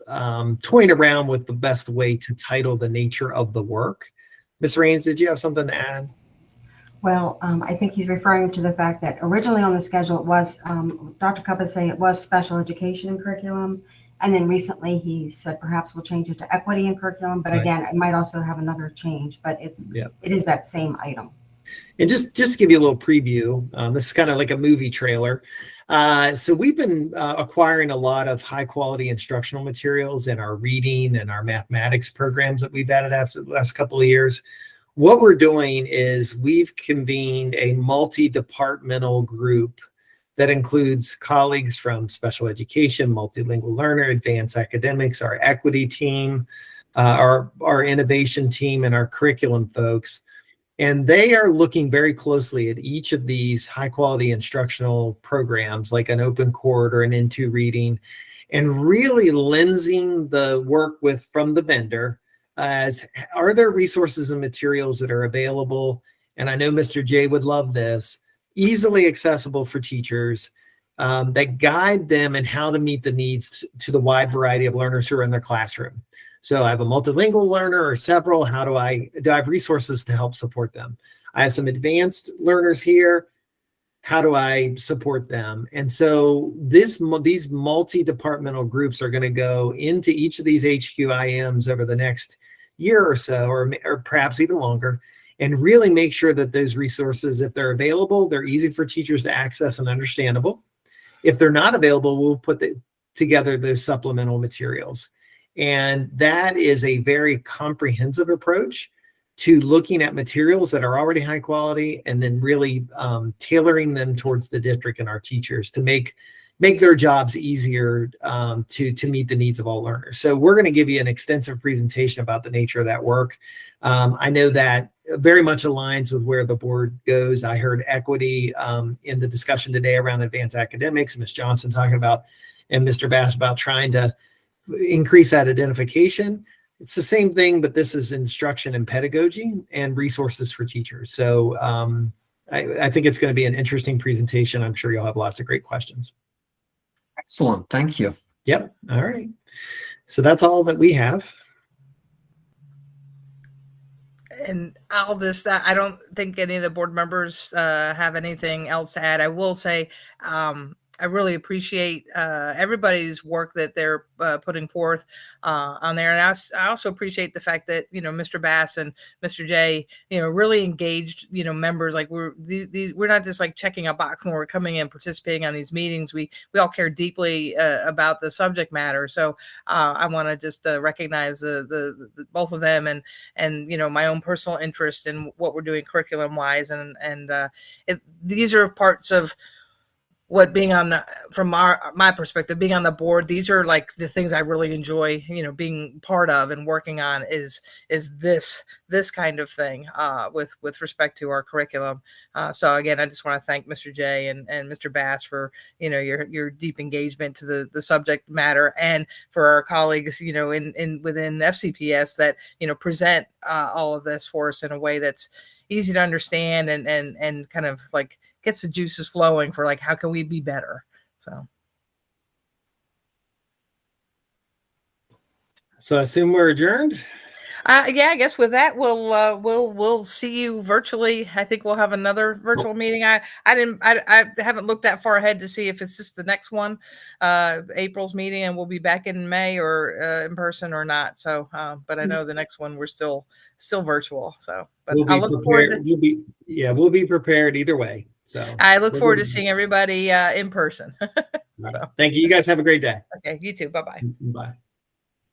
toying around with the best way to title the nature of the work. Ms. Rains, did you have something to add? Well, I think he's referring to the fact that originally on the schedule, it was, Dr. Cuppet saying it was special education and curriculum. And then recently he said perhaps we'll change it to equity and curriculum. But again, it might also have another change, but it is that same item. And just to give you a little preview, this is kind of like a movie trailer. So we've been acquiring a lot of high quality instructional materials in our reading and our mathematics programs that we've added after the last couple of years. What we're doing is we've convened a multi-departmental group that includes colleagues from special education, multilingual learner, advanced academics, our equity team, our innovation team, and our curriculum folks. And they are looking very closely at each of these high quality instructional programs like an open court or an Into reading, and really lensing the work from the vendor as are there resources and materials that are available. And I know Mr. J would love this, easily accessible for teachers that guide them in how to meet the needs to the wide variety of learners who are in their classroom. So I have a multilingual learner or several. How do I have resources to help support them? I have some advanced learners here. How do I support them? And so these multi-departmental groups are going to go into each of these HQIMs over the next year or so, or perhaps even longer, and really make sure that those resources, if they're available, they're easy for teachers to access and understandable. If they're not available, we'll put together those supplemental materials. And that is a very comprehensive approach to looking at materials that are already high quality and then really tailoring them towards the district and our teachers to make their jobs easier to meet the needs of all learners. So we're going to give you an extensive presentation about the nature of that work. I know that very much aligns with where the board goes. I heard equity in the discussion today around advanced academics, Ms. Johnson talking about, and Mr. Bass about trying to increase that identification. It's the same thing, but this is instruction and pedagogy and resources for teachers. So I think it's going to be an interesting presentation. I'm sure you'll have lots of great questions. Excellent. Thank you. Yep. All right. So that's all that we have. And I'll just, I don't think any of the board members have anything else to add. I will say, I really appreciate everybody's work that they're putting forth on there. And I also appreciate the fact that, Mr. Bass and Mr. J, really engaged, members. Like we're not just like checking a box when we're coming in, participating on these meetings. We all care deeply about the subject matter. So I want to just recognize the both of them and my own personal interest in what we're doing curriculum wise. And these are parts of what being on from my perspective, being on the board, these are like the things I really enjoy, being part of and working on is this kind of thing with respect to our curriculum. So again, I just want to thank Mr. J and Mr. Bass for, your deep engagement to the subject matter, and for our colleagues, within FCPS that, present all of this for us in a way that's easy to understand and kind of like gets the juices flowing for like, how can we be better? So I assume we're adjourned. Yeah, I guess with that, we'll see you virtually. I think we'll have another virtual meeting. I haven't looked that far ahead to see if it's just the next one, April's meeting, and we'll be back in May or in person or not. So, but I know the next one we're still virtual. So, but I look forward to. We'll be prepared either way. So I look forward to seeing everybody in person. So. Thank you. You guys have a great day. Okay, you too. Bye-bye. Bye.